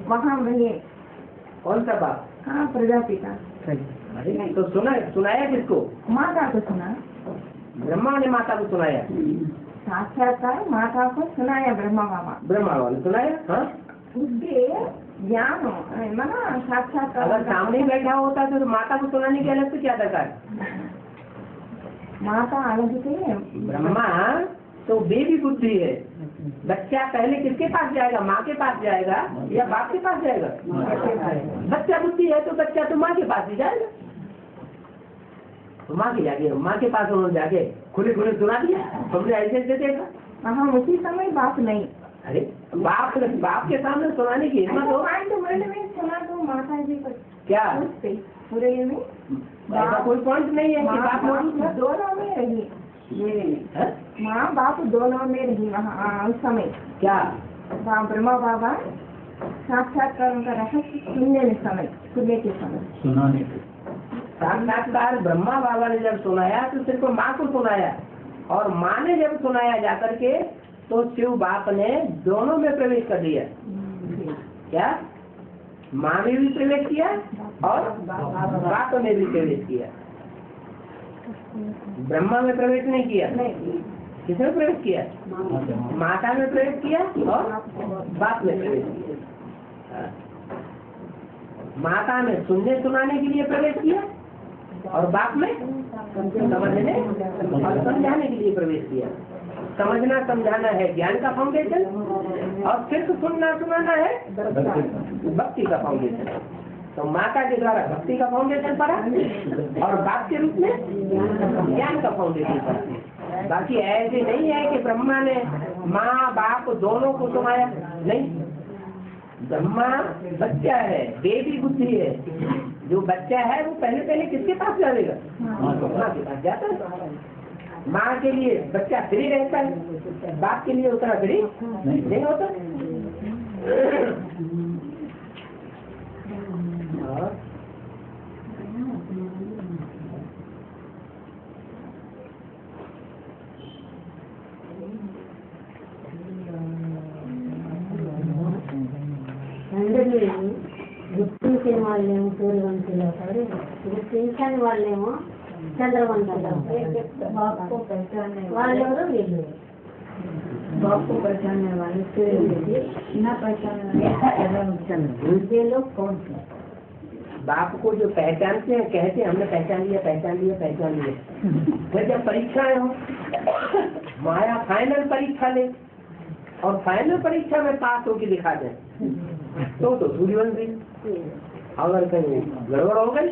वहाँ रहे। कौन सा बाप? हाँ, प्रजापिता। तो सुनाया किसको? माता को सुना, ब्रह्मा ने माता को सुनाया। साक्षात्कार माता को सुनाया, ब्रह्मा बाबा ने सुनाया। हाँ, उसके ज्ञान मना साक्षात्कार। अगर सामने बैठा होता तो माता को सुनाने के अलग से क्या दरकार? माता अलग से, ब्रह्मा तो बेबी बुद्धि है। बच्चा पहले किसके पास जाएगा? माँ के पास जाएगा या बाप के पास जाएगा? बच्चा बुद्धि है तो बच्चा तो माँ के पास ही जाएगा। तो माँ के पास उन्होंने जाके खुले सुना दिया, तुमने ऐसे देखा। हाँ, उसी समय बाप नहीं। अरे बाप के सामने सुनाने की हिम्मत हो। में सुना दो माता जी को क्या पूरे में ऐसा कोई पॉइंट नहीं है कि बाप दोनों में रही, माँ बाप दोनों में रही वहाँ उस समय। क्या ब्रह्मा बाबा साक्षात्कार उनका रहस्य सुनने के समय साक्षात्कार ब्रह्मा बाबा ने जब सुनाया तो सिर्फ माँ को सुनाया, और माँ ने जब सुनाया जाकर के तो शिव बाप ने दोनों में प्रवेश कर दिया। क्या माँ में भी प्रवेश किया और बाप में भी प्रवेश किया? ब्रह्मा में प्रवेश नहीं किया। किसमें प्रवेश किया? माता में प्रवेश किया और बाप में प्रवेश किया। माता में सुनने सुनाने के लिए प्रवेश किया और बाप में समझने और समझाने के लिए प्रवेश किया। समझना समझाना है ज्ञान का फाउंडेशन, और सिर्फ सुनना सुनाना है भक्ति का फाउंडेशन। तो माता के द्वारा भक्ति का फाउंडेशन पड़ा और बाप के रूप में ज्ञान का फाउंडेशन पड़ा। बाकी ऐसे नहीं है कि ब्रह्मा ने माँ बाप दोनों को सुनाया, नहीं। ब्रह्मा बच्चा है, बेबी बुद्धि है। जो बच्चा है वो पहले किसके पास जाएगा? माँ के पास जाता है। माँ के लिए बच्चा फ्री रहता है, बाप के लिए उतना फ्री नहीं होता। గుర్తించే వాళ్ళేమో సూర్యవంతులు అవుతారు, గుర్తించని వాళ్ళేమో చంద్రవంతులు అవుతారు। వాళ్ళెవరు? వీళ్ళు बाप को पहचानने वाले सूर्य, न पहचानने वाले चंद्र। ये लोग कौन से? बाप को जो पहचानते हैं कहते हैं हमने पहचान लिया। फिर जब परीक्षाएं हो, माया फाइनल परीक्षा ले और फाइनल परीक्षा में पास होके दिखा दे तो सूर्यवंशी। अगर कहीं गड़बड़ हो गई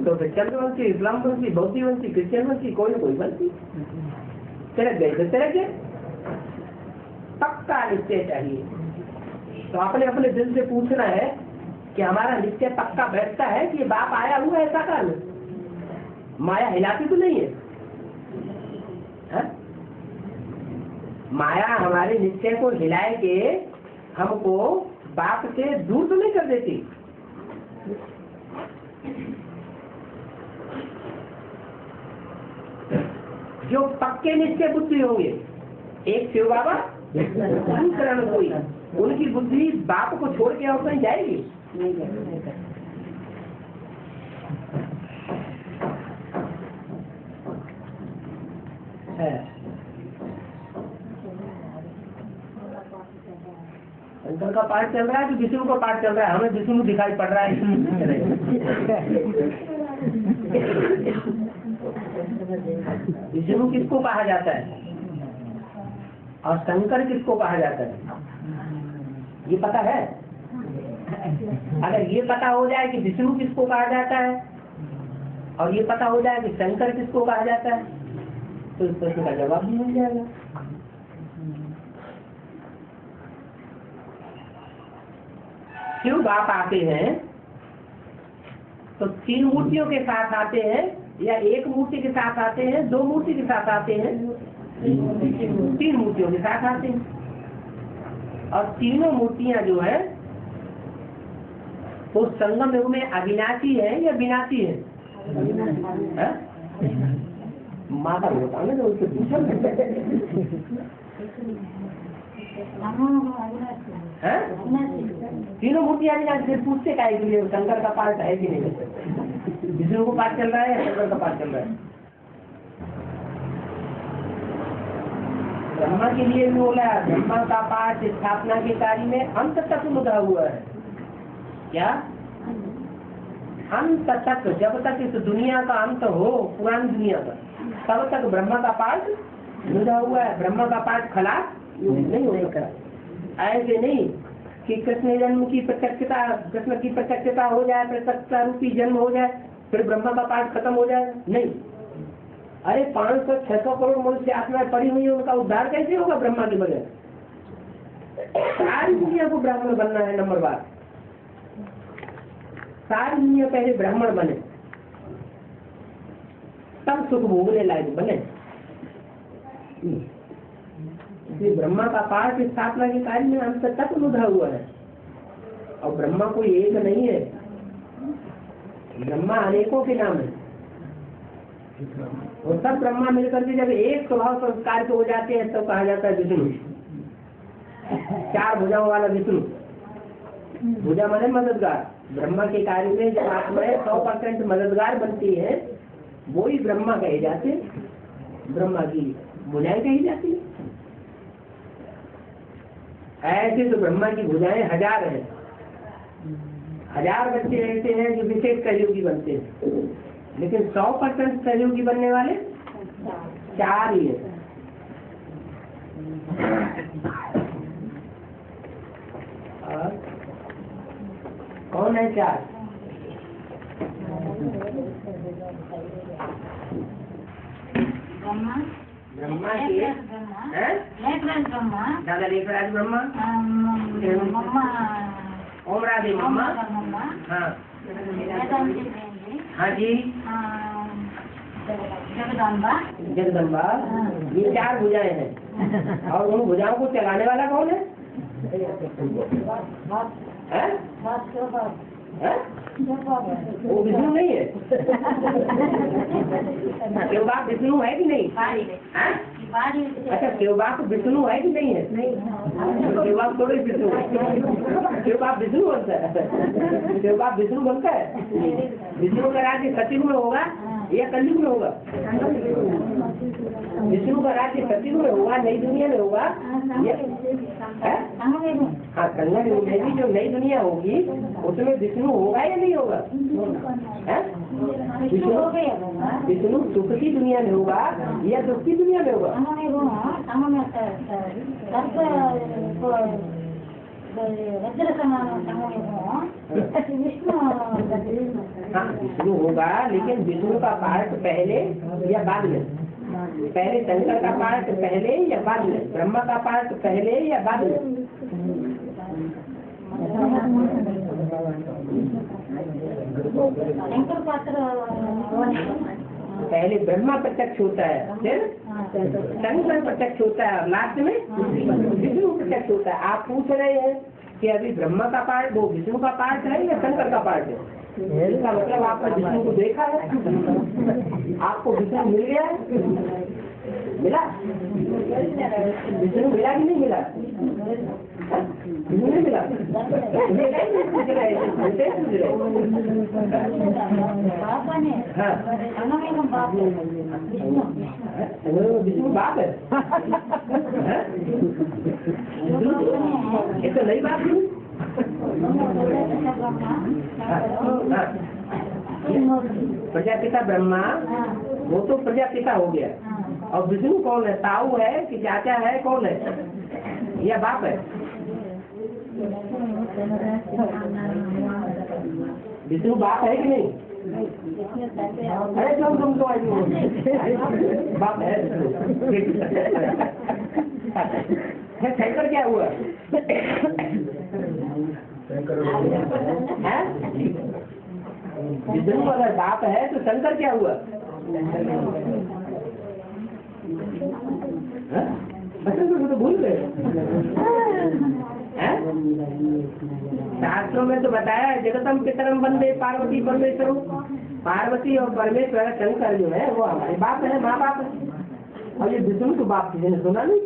तो फिर चंद्रवंशी, इस्लामवंशी, बौद्धवंशी, क्रिश्चियनवंशी, कोई वंशी। तिरक गए तो तिरक गए। पक्का निश्चय चाहिए। तो आपने अपने दिल से पूछना है कि हमारा निश्चय पक्का बैठता है कि बाप आया हुआ है साकार में, माया हिलाती तो नहीं है? माया हमारे निश्चय को हिलाए के हमको बाप से दूर तो नहीं कर देती। जो पक्के निश्चय बुद्धि होंगे, एक शिव बाबा दूसरा कोई, उनकी बुद्धि बाप को छोड़ के और कहीं जाएगी है। शंकर का पाठ चल रहा है कि विष्णु का पाठ चल रहा है? हमें विष्णु दिखाई पड़ रहा है। विष्णु किसको कहा जाता है और शंकर किसको कहा जाता है, ये पता है? अगर ये पता हो जाए कि विष्णु किसको कहा जाता है और ये पता हो जाए कि शंकर किसको कहा जाता है, तो इस प्रश्न का जवाब भी मिल जाएगा। शिव बाप आते हैं तो तीन मूर्तियों के साथ आते हैं या एक मूर्ति के साथ आते हैं, दो मूर्ति के साथ आते हैं? तीन मूर्तियों के साथ आते हैं। और तीनों मूर्तियां जो है वो संगम युग में अविनाशी है या विनाशी है? माता होता है ना, उससे पूछा है? तीनों मूर्तियां अविनाशी, फिर पूछते क्या है कि शंकर का पाठ है कि नहीं? विष्णु को पाठ चल रहा है या शंकर का पाठ चल रहा है? ब्रह्मा के लिए भी बोला, ब्रह्मा का पाठ स्थापना के कार्य में अंत तक मुद्रा हुआ है। क्या अंत तक? जब तक इस दुनिया का अंत हो, पुरानी दुनिया का, तब तक ब्रह्मा का पाठ मुद्रा हुआ है। ब्रह्मा का पाठ खलास नहीं हो सकता। ऐसे नहीं कि कृष्ण जन्म की प्रत्यक्षता, कृष्ण की प्रत्यक्षता हो जाए, प्रत्यक्षता रूपी जन्म हो जाए, फिर ब्रह्मा का पाठ खत्म हो जाए, नहीं। अरे 500-600 करोड़ मनुष्य आत्माएं पड़ी हुई है, उनका उद्धार कैसे होगा ब्रह्मा के बगैर? सारी दुनिया को ब्राह्मण बनना है। नंबर बात, सारी दुनिया पहले ब्राह्मण बने, तब सुख भोगने लायक बने। इसलिए ब्रह्मा का पाठ स्थापना के कार्य में अंत तक मुद्रा हुआ है। और ब्रह्मा कोई एक नहीं है, ब्रह्मा अनेकों के नाम है। और सब ब्रह्मा मिलकर के जब एक स्वभाव संस्कार के हो जाते हैं, तब कहा जाता है विष्णु। 4 भुजाओं वाला विष्णु। भुजा माने मददगार। ब्रह्मा के कार्य में जब आत्माएं 100% मददगार बनती है, वो ही ब्रह्मा कहे जाते हैं, ब्रह्मा की भुजाएं कही जाती है। ऐसे तो ब्रह्मा की भुजाएं 1000 हैं। 1000 बच्चे ऐसे हैं जो विशेष सहयोगी बनते हैं, लेकिन 100% सहयोगी बनने वाले 4 ही है। और कौन है 4? ब्रह्मा के दादा लेखराज ब्रह्मा, ओम राधे मम्मा, हाँ हाँ जी, जगदम्बा, ये 4 भुजाएं हैं। और उन भुजाओं को चलाने वाला कौन है? वो विष्णु नहीं है? शिवबाप विष्णु है कि नहीं? अच्छा, शिवबाप विष्णु है कि नहीं है? शिवबाप थोड़े विष्णु है। शिवबाप विष्णु बनता है? शिवबाप विष्णु बनता है? विष्णु का राज्य सतयुग में होगा या कलयुग में होगा? विष्णु का राज्य सतयुग में होगा, नई दुनिया में होगा? हाँ, कलयुग में भी जो नई दुनिया होगी उसमें विष्णु होगा या नहीं होगा? विष्णु सुख की दुनिया में होगा या दुख की दुनिया में होगा? हाँ, विष्णु होगा, लेकिन विष्णु का पाठ पहले या बाद में? पहले शंकर का पाठ पहले या बाद में? ब्रह्मा का पाठ पहले या बाद में? शंकर पात्र पहले ब्रह्मा प्रत्यक्ष होता है, फिर शंकर प्रत्यक्ष होता है और लास्ट में विष्णु प्रत्यक्ष होता है। आप पूछ रहे हैं कि अभी ब्रह्मा का पार्ट वो विष्णु का पार्ट है या शंकर का पार्ट है? इसका मतलब आपने विष्णु को देखा है, आपको विष्णु मिल गया है, मिला विष्णु मिला कि नहीं मिला? विष्णु नहीं मिला, विष्णु बाप है, ये तो नई बात नहीं। प्रजापिता ब्रह्मा वो तो प्रजापिता हो गया, और विष्णु कौन है? ताऊ है कि चाचा है, कौन है या बाप है? विष्णु बाप है कि नहीं? अरे तुम तो बाप है। शंकर क्या हुआ? विष्णु अगर बाप है तो शंकर क्या हुआ? तो भूल गए। शास्त्रों में तो बताया है जगतम पितरम वंदे पार्वती परमेश्वर। पार्वती और परमेश्वर शंकर जो है वो हमारे बाप है, माँ बाप है। और ये विष्णु तो बाप किसी ने सुना नहीं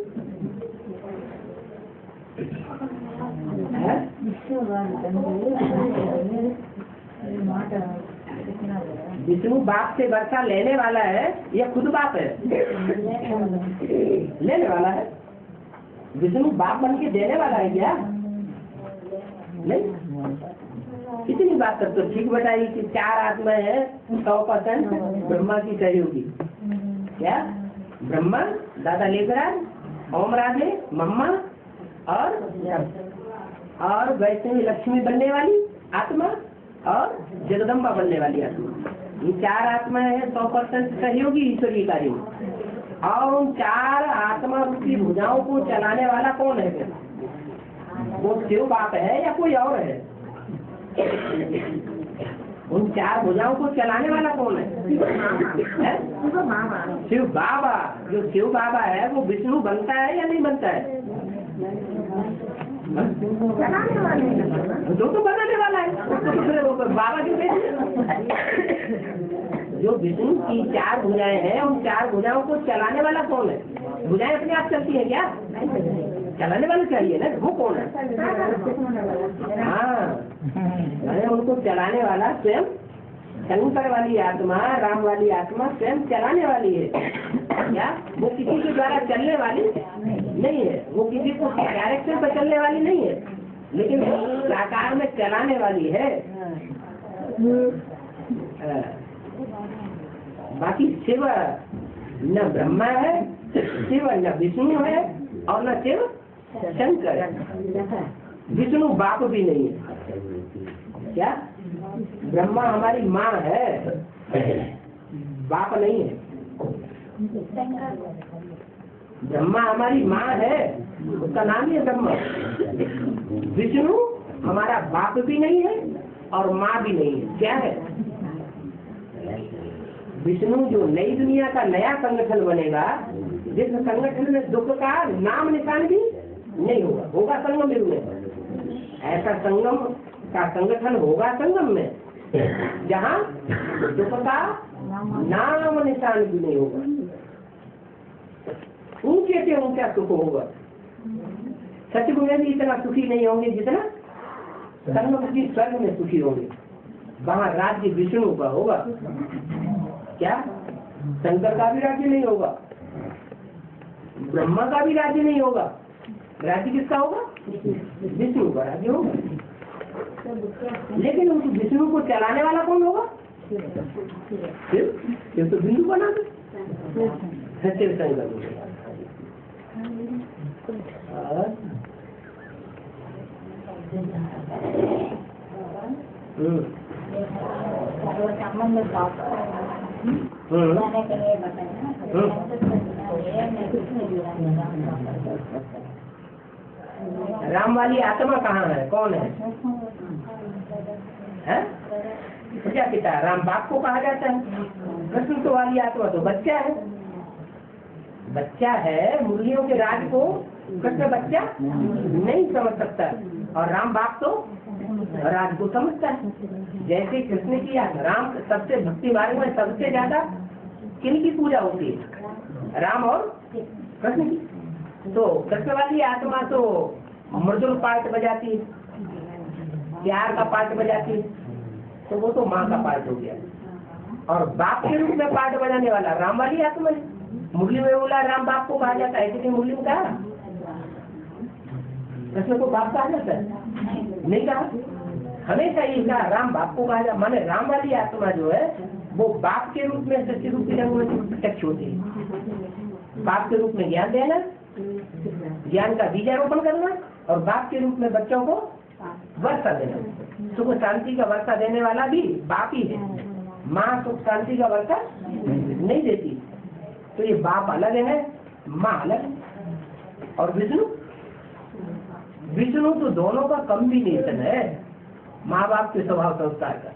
है? विष्णु बाप से वर्षा लेने वाला है या खुद बाप है? लेने वाला है। विष्णु बाप बन के देने वाला है क्या? नहीं। इतनी बात तब तो ठीक बताई कि 4 आत्माएं हैं, 100% ब्रह्मा की सहयोगी। क्या? ब्रह्मा, दादा लेखराज, ओम राधे, मम्मा और वैष्णवी लक्ष्मी बनने वाली आत्मा और जगदम्बा बनने वाली आत्मा। ये 4 आत्माएं हैं 100% सहयोगी ईश्वरीय कार्यों में। और उन 4 आत्मा रूपी भुजाओं को चलाने वाला कौन है फिर? वो शिव बाप है या कोई और है? उन 4 भुजाओं को चलाने वाला कौन है? शिव बाबा। जो शिव बाबा है वो विष्णु बनता है या नहीं बनता है? जो तो बनाने वाला है बाबा के बेटे। जो विष्णु की 4 भुजाएं हैं उन 4 भुजाओं को चलाने वाला कौन है? भुजाएं अपने आप चलती है क्या? चलाने वाला चाहिए ना, वो कौन है? हाँ, उनको चलाने वाला स्वयं शंकर वाली आत्मा, राम वाली आत्मा स्वयं चलाने वाली है क्या? वो किसी के द्वारा चलने वाली नहीं है, वो किसी को डायरेक्शन पर चलने वाली नहीं है, लेकिन साकार में चलाने वाली है। बाकी शिव न ब्रह्मा है, शिव न विष्णु है और न शिव शंकर है। विष्णु बाप भी नहीं है क्या? ब्रह्मा हमारी माँ है, बाप नहीं है। ब्रह्मा हमारी माँ है, उसका नाम ही है ब्रह्मा। विष्णु हमारा बाप भी नहीं है और माँ भी नहीं है। क्या है? विष्णु जो नई दुनिया का नया संगठन बनेगा, जिस संगठन में दुख का नाम निशान भी नहीं होगा, होगा संगम युग में। ऐसा संगम का संगठन होगा संगम में जहाँ दुख का नाम निशान भी नहीं होगा। ऊंचे से ऊंचा सुख होगा। सतयुग में भी इतना सुखी नहीं होंगे जितना संगम की स्वर्ग में सुखी होंगे। वहाँ राज्य विष्णु का होगा। क्या? शंकर का भी राज्य नहीं होगा, ब्रह्मा का भी राज्य नहीं होगा। राज्य किसका होगा? विष्णु का राज्य होगा। लेकिन उस विष्णु को चलाने वाला कौन होगा? शिव तो बिंदु बना दे, शिव शंकर। राम वाली आत्मा कहाँ है, कौन है? प्रजापिता। राम बाप को कहा जाता है। कृष्ण तो वाली आत्मा तो बच्चा है, बच्चा है। मुरलियों के राज को कृष्ण बच्चा नहीं समझ सकता और राम बाप तो राज को समझता है। जैसे कृष्ण की राम सबसे भक्ति मार्ग में सबसे ज्यादा किनकी पूजा होती है? राम और कृष्ण की। तो कृष्ण वाली आत्मा तो मृदुल पार्ट बजाती है, प्यार का पार्ट बजाती है, तो वो तो माँ का पार्ट हो गया। और बाप के रूप में पार्ट बजाने वाला राम वाली आत्मा है। मुरली में बोला राम बाप को कहा जाता है, किसी मुरली में कहा कृष्ण को बाप कहा जाता है? नहीं कहा। हमेशा ये कहा राम बाप को कहा जाता। माने राम वाली आत्मा जो है वो बाप के रूप में सच्ची रूप में प्रत्यक्ष होती है। बाप के रूप में ज्ञान देना, ज्ञान का बीजारोपण करना और बाप के रूप में बच्चों को वर्षा देना। सुख शांति का वर्षा देने वाला भी बाप ही है। माँ सुख शांति का वर्षा नहीं देती। तो ये बाप अलग है, माँ अलग है। और विष्णु, विष्णु तो दोनों का कॉम्बिनेशन है, माँ बाप के स्वभाव संस्कार का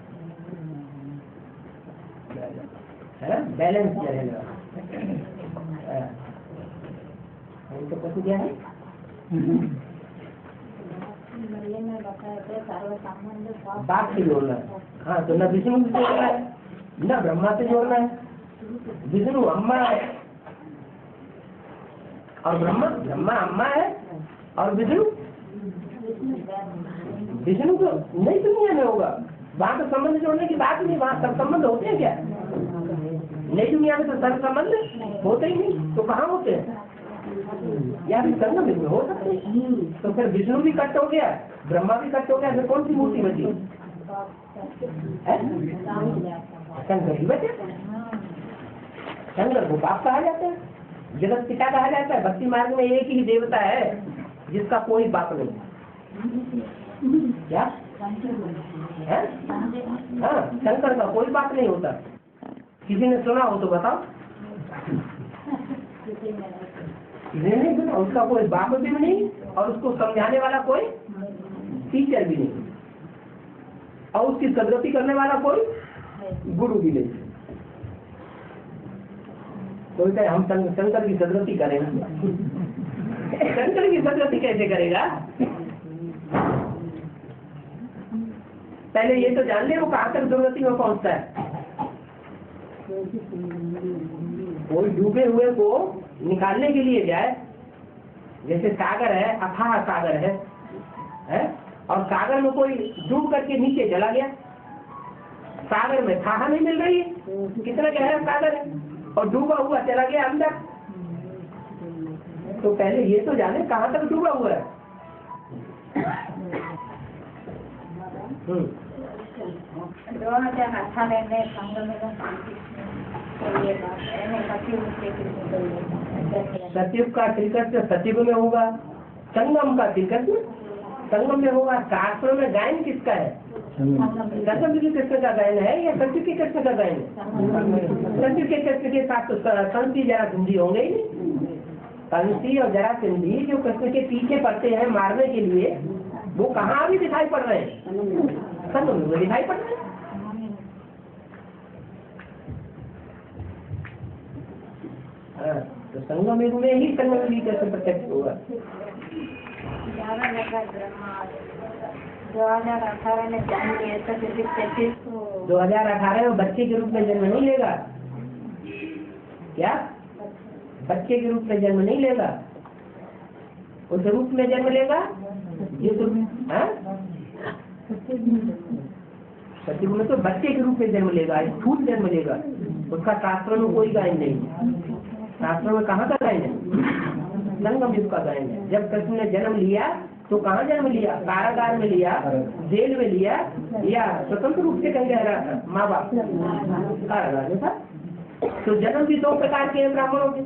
है, बैलेंस रहेगा। तो कैसे क्या है? बाप से जोड़ना है। हाँ, तो न विष्णु से जोड़ना है न ब्रह्मा से जोड़ना है। विष्णु अम्मा है और ब्रह्मा अम्मा है और विष्णु तो नई दुनिया में होगा। वहाँ तो संबंध जोड़ने की बात नहीं, वहाँ सब संबंध होते हैं क्या? नई दुनिया में तो सब संबंध होते ही नहीं, तो कहाँ होते हैं? यार संगम में हो सकते हैं। तो फिर विष्णु भी कट हो गया, ब्रह्मा भी कट हो गया, फिर कौन सी मूर्ति बची? शंकर ही बचे। शंकर को बाप कहा जाता है, जगत पिता कहा जाता है। भक्ति मार्ग में एक ही देवता है जिसका कोई बाप नहीं। क्या है? हाँ, शंकर का कोई बाप नहीं होता। किसी ने सुना हो तो बताओ। नहीं सुना। उसका कोई बाप भी नहीं और उसको समझाने वाला कोई टीचर भी नहीं और उसकी सदगति करने वाला कोई गुरु भी नहीं। कोई कहे हम शंकर की सदगति करेंगे। शंकर की सदगति कैसे करेगा? पहले ये तो जान ले वो कहाँ तक दुर्गति में पहुंचता है। कोई डूबे हुए को निकालने के लिए जाए, जैसे सागर है, अथाह सागर है और सागर में कोई डूब करके नीचे चला गया, सागर में थाह नहीं मिल रही, कितना गहरा सागर है और डूबा हुआ चला गया अंदर। तो पहले ये तो जाने कहाँ तक डूबा हुआ है। 2018 में सचिव का त्रिकर्ष सचिव में होगा, संगम का त्रिकर्ष संगम में होगा। शास्त्रों में गायन किसका है? संगम के कृष्ण का गायन है या सचिव के कृष्ण का गायन है? सचिव के कृष्ण के साथ तो कंसी जरा सिंधी होंगे ही नहीं। कंसी और जरा सिंधी जो कृष्ण के पीछे पड़ते हैं मारने के लिए, वो कहाँ भी दिखाई पड़ रहे हैं? संगम में दिखाई पड़ रहे हैं। तो संगम युग में ही संगम भी कैसे प्रत्यक्ष होगा? 2018 में जन्म लिया था, 2018 में बच्चे के रूप में जन्म नहीं लेगा क्या? बच्चे के रूप में जन्म नहीं लेगा, उस रूप में जन्म लेगा जिस सचिव में तो बच्चे के रूप में जन्म लेगा, स्थूल जन्म लेगा। उसका शास्त्रों में कोई गायन नहीं। शास्त्रों में कहाँ का गायन है? संगम युग का गायन है। जब कृष्ण ने जन्म लिया तो कहाँ जन्म लिया? कारागार में लिया, जेल में लिया या स्वतंत्र रूप से कहीं रह रहा था? माँ बाप कारागार में था। तो जन्म भी 2 प्रकार के हैं ब्राह्मणों के।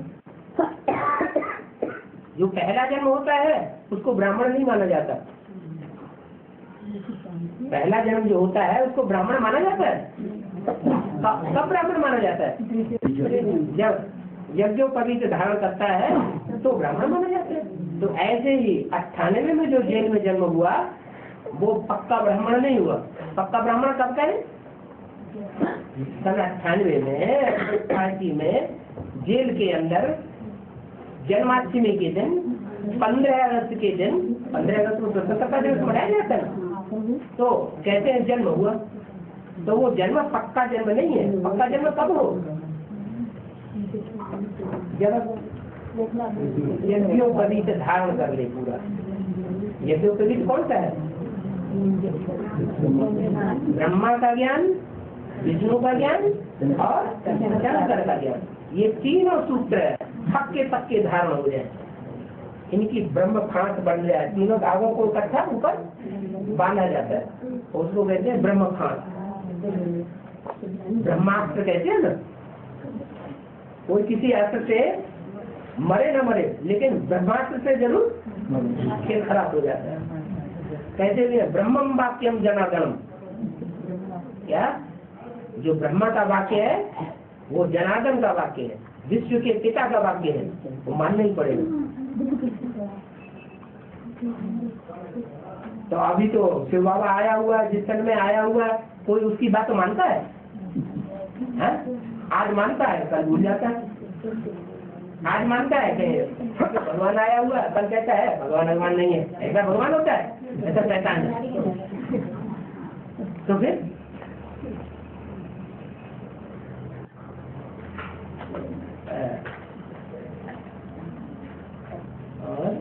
जो पहला जन्म होता है उसको ब्राह्मण नहीं माना जाता। पहला जन्म जो होता है उसको ब्राह्मण माना जाता है। कब ब्राह्मण माना जाता है? जब यज्ञोपवीत धारण करता है तो ब्राह्मण माना जाता है। तो ऐसे ही 98 में जो जेल में जन्म हुआ वो पक्का ब्राह्मण नहीं हुआ। पक्का ब्राह्मण कब का है? सन 98 में पार्टी में जेल के अंदर जन्माष्टमी के दिन 15 अगस्त के दिन, 15 अगस्त को स्वतंत्रता दिवस मनाया जाता है, तो कहते हैं जन्म हुआ। तो वो जन्म पक्का जन्म नहीं है। पक्का जन्म कब हो? जब यज्ञोपवीत धारण कर ले पूरा। यज्ञोपवीत कौन सा है? ब्रह्मा का ज्ञान, विष्णु का ज्ञान और शंकर का ज्ञान, ये तीनों सूत्र पक्के पक्के धारण हो जाए, इनकी ब्रह्म फांस बन जाए। तीनों धागों को इकट्ठा ऊपर बांधा जाता है, उसको कहते हैं ब्रह्म फांस। ब्रह्मास्त्र कहते हैं ना। कोई किसी अस्त्र से मरे न मरे, लेकिन ब्रह्मास्त्र से जरूर खेल खराब हो जाता है। कहते भी है ब्रह्मम वाक्यम जनार्दनम। क्या? जो ब्रह्मा का वाक्य है वो जनार्दन का वाक्य है, विश्व के पिता का वाक्य है, वो मानना ही पड़ेगा। तो अभी तो शिव बाबा आया हुआ है, जिस सन में आया हुआ है, कोई उसकी बात मानता है? आज मानता है, कल भूल जाता है। आज मानता है कि भगवान आया हुआ है, कल कहता है भगवान नहीं है। ऐसा भगवान होता है? ऐसा शैतान है। तो फिर और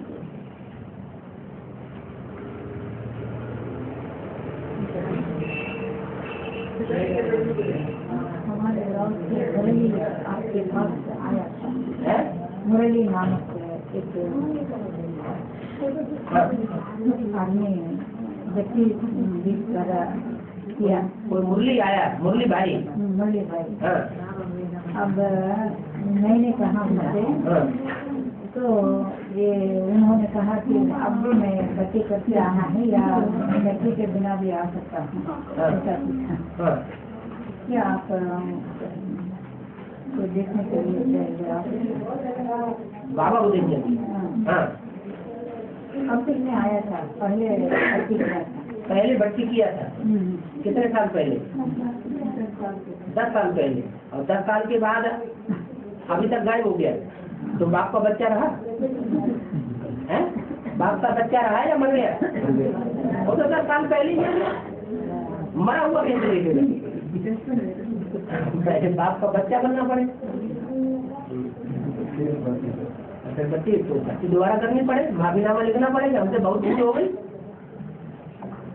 हमारे गाँव से मुरली आपके पास आया था। मुरली नामक एक आदमी व्यक्ति किया। कोई मुरली आया? मुरली भाई? मुरली भाई। हाँ। अब मैंने कहा मुझे, तो ये उन्होंने कहा कि अब भी मैं बच्चे करके आना है या बच्चे के बिना भी आ सकता हूँ, ऐसा पूछा। क्या आप तो देखने के लिए बाबा को देखने? हाँ। अब तक मैं आया था, पहले बच्ची किया था। पहले बच्ची किया था? कितने साल पहले? 10 साल पहले। और 10 साल के बाद अभी तक गायब हो गया। तो बाप का बच्चा रहा है? बाप का बच्चा रहा या मर गया? वो तो 10 साल पहले ही मरा हुआ कैसे देखेगा? बाप का बच्चा बनना पड़े, बच्ची तो बच्ची दोबारा करनी पड़े, माफीनामा लिखना पड़ेगा। हमसे बहुत भूल हो गई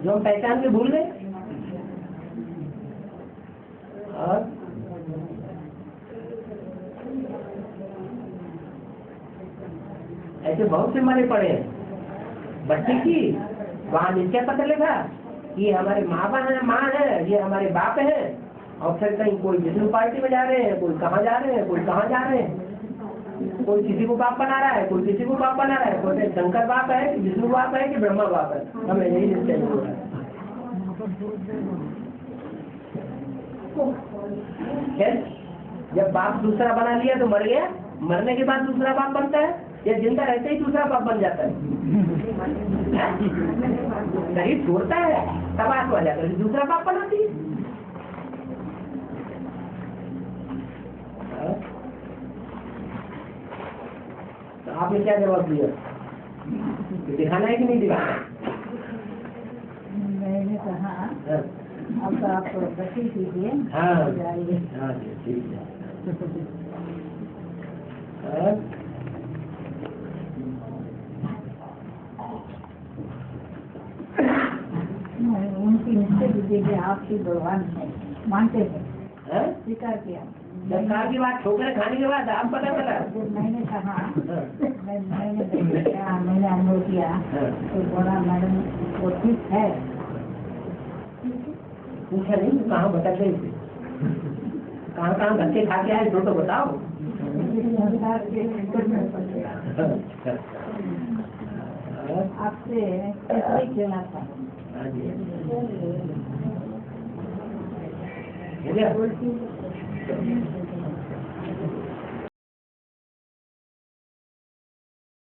जो हम पहचान के भूल गए। और ऐसे बहुत से मरे पड़े हैं। बच्चे की वहाँ नीचे पता लगा ये हमारे माँ है, ये हमारे बाप है, और फिर कहीं कोई विष्णु पार्टी में जा रहे हैं, कोई कहाँ जा रहे हैं, कोई कहाँ जा रहे हैं, कोई किसी को बाप बना रहा है, कोई किसी को बाप बना रहा है, कोई शंकर बाप है कि विष्णु बाप है कि ब्रह्मा बाप है, हमें यही निश्चय हो रहा है। जब बाप दूसरा बना लिया तो मर गया, मरने के बाद दूसरा बाप बनता है या जिंदा रहते ही दूसरा बाप बन जाता है? शरीर छोड़ता है तब आत्मा जाकर दूसरा बाप बनाती है। तो आपने क्या जवाब दिया? दिखाना है कि नहीं दिखाना? मैंने कहा अब आप बच्ची कीजिए। हाँ ठीक है। उनकी निश्चय दीजिए, आपकी भगवान है, मानते हैं, स्वीकार किया। सरकार की बात ठोकर खाने के बाद आप पता चला? मैंने कहा मैंने अनुभव किया तो बोला मैडम वो ठीक है। पूछा नहीं कहाँ भटक गई थी, कहाँ धक्के खा के आए तो बताओ। आपसे कैसे खेला था?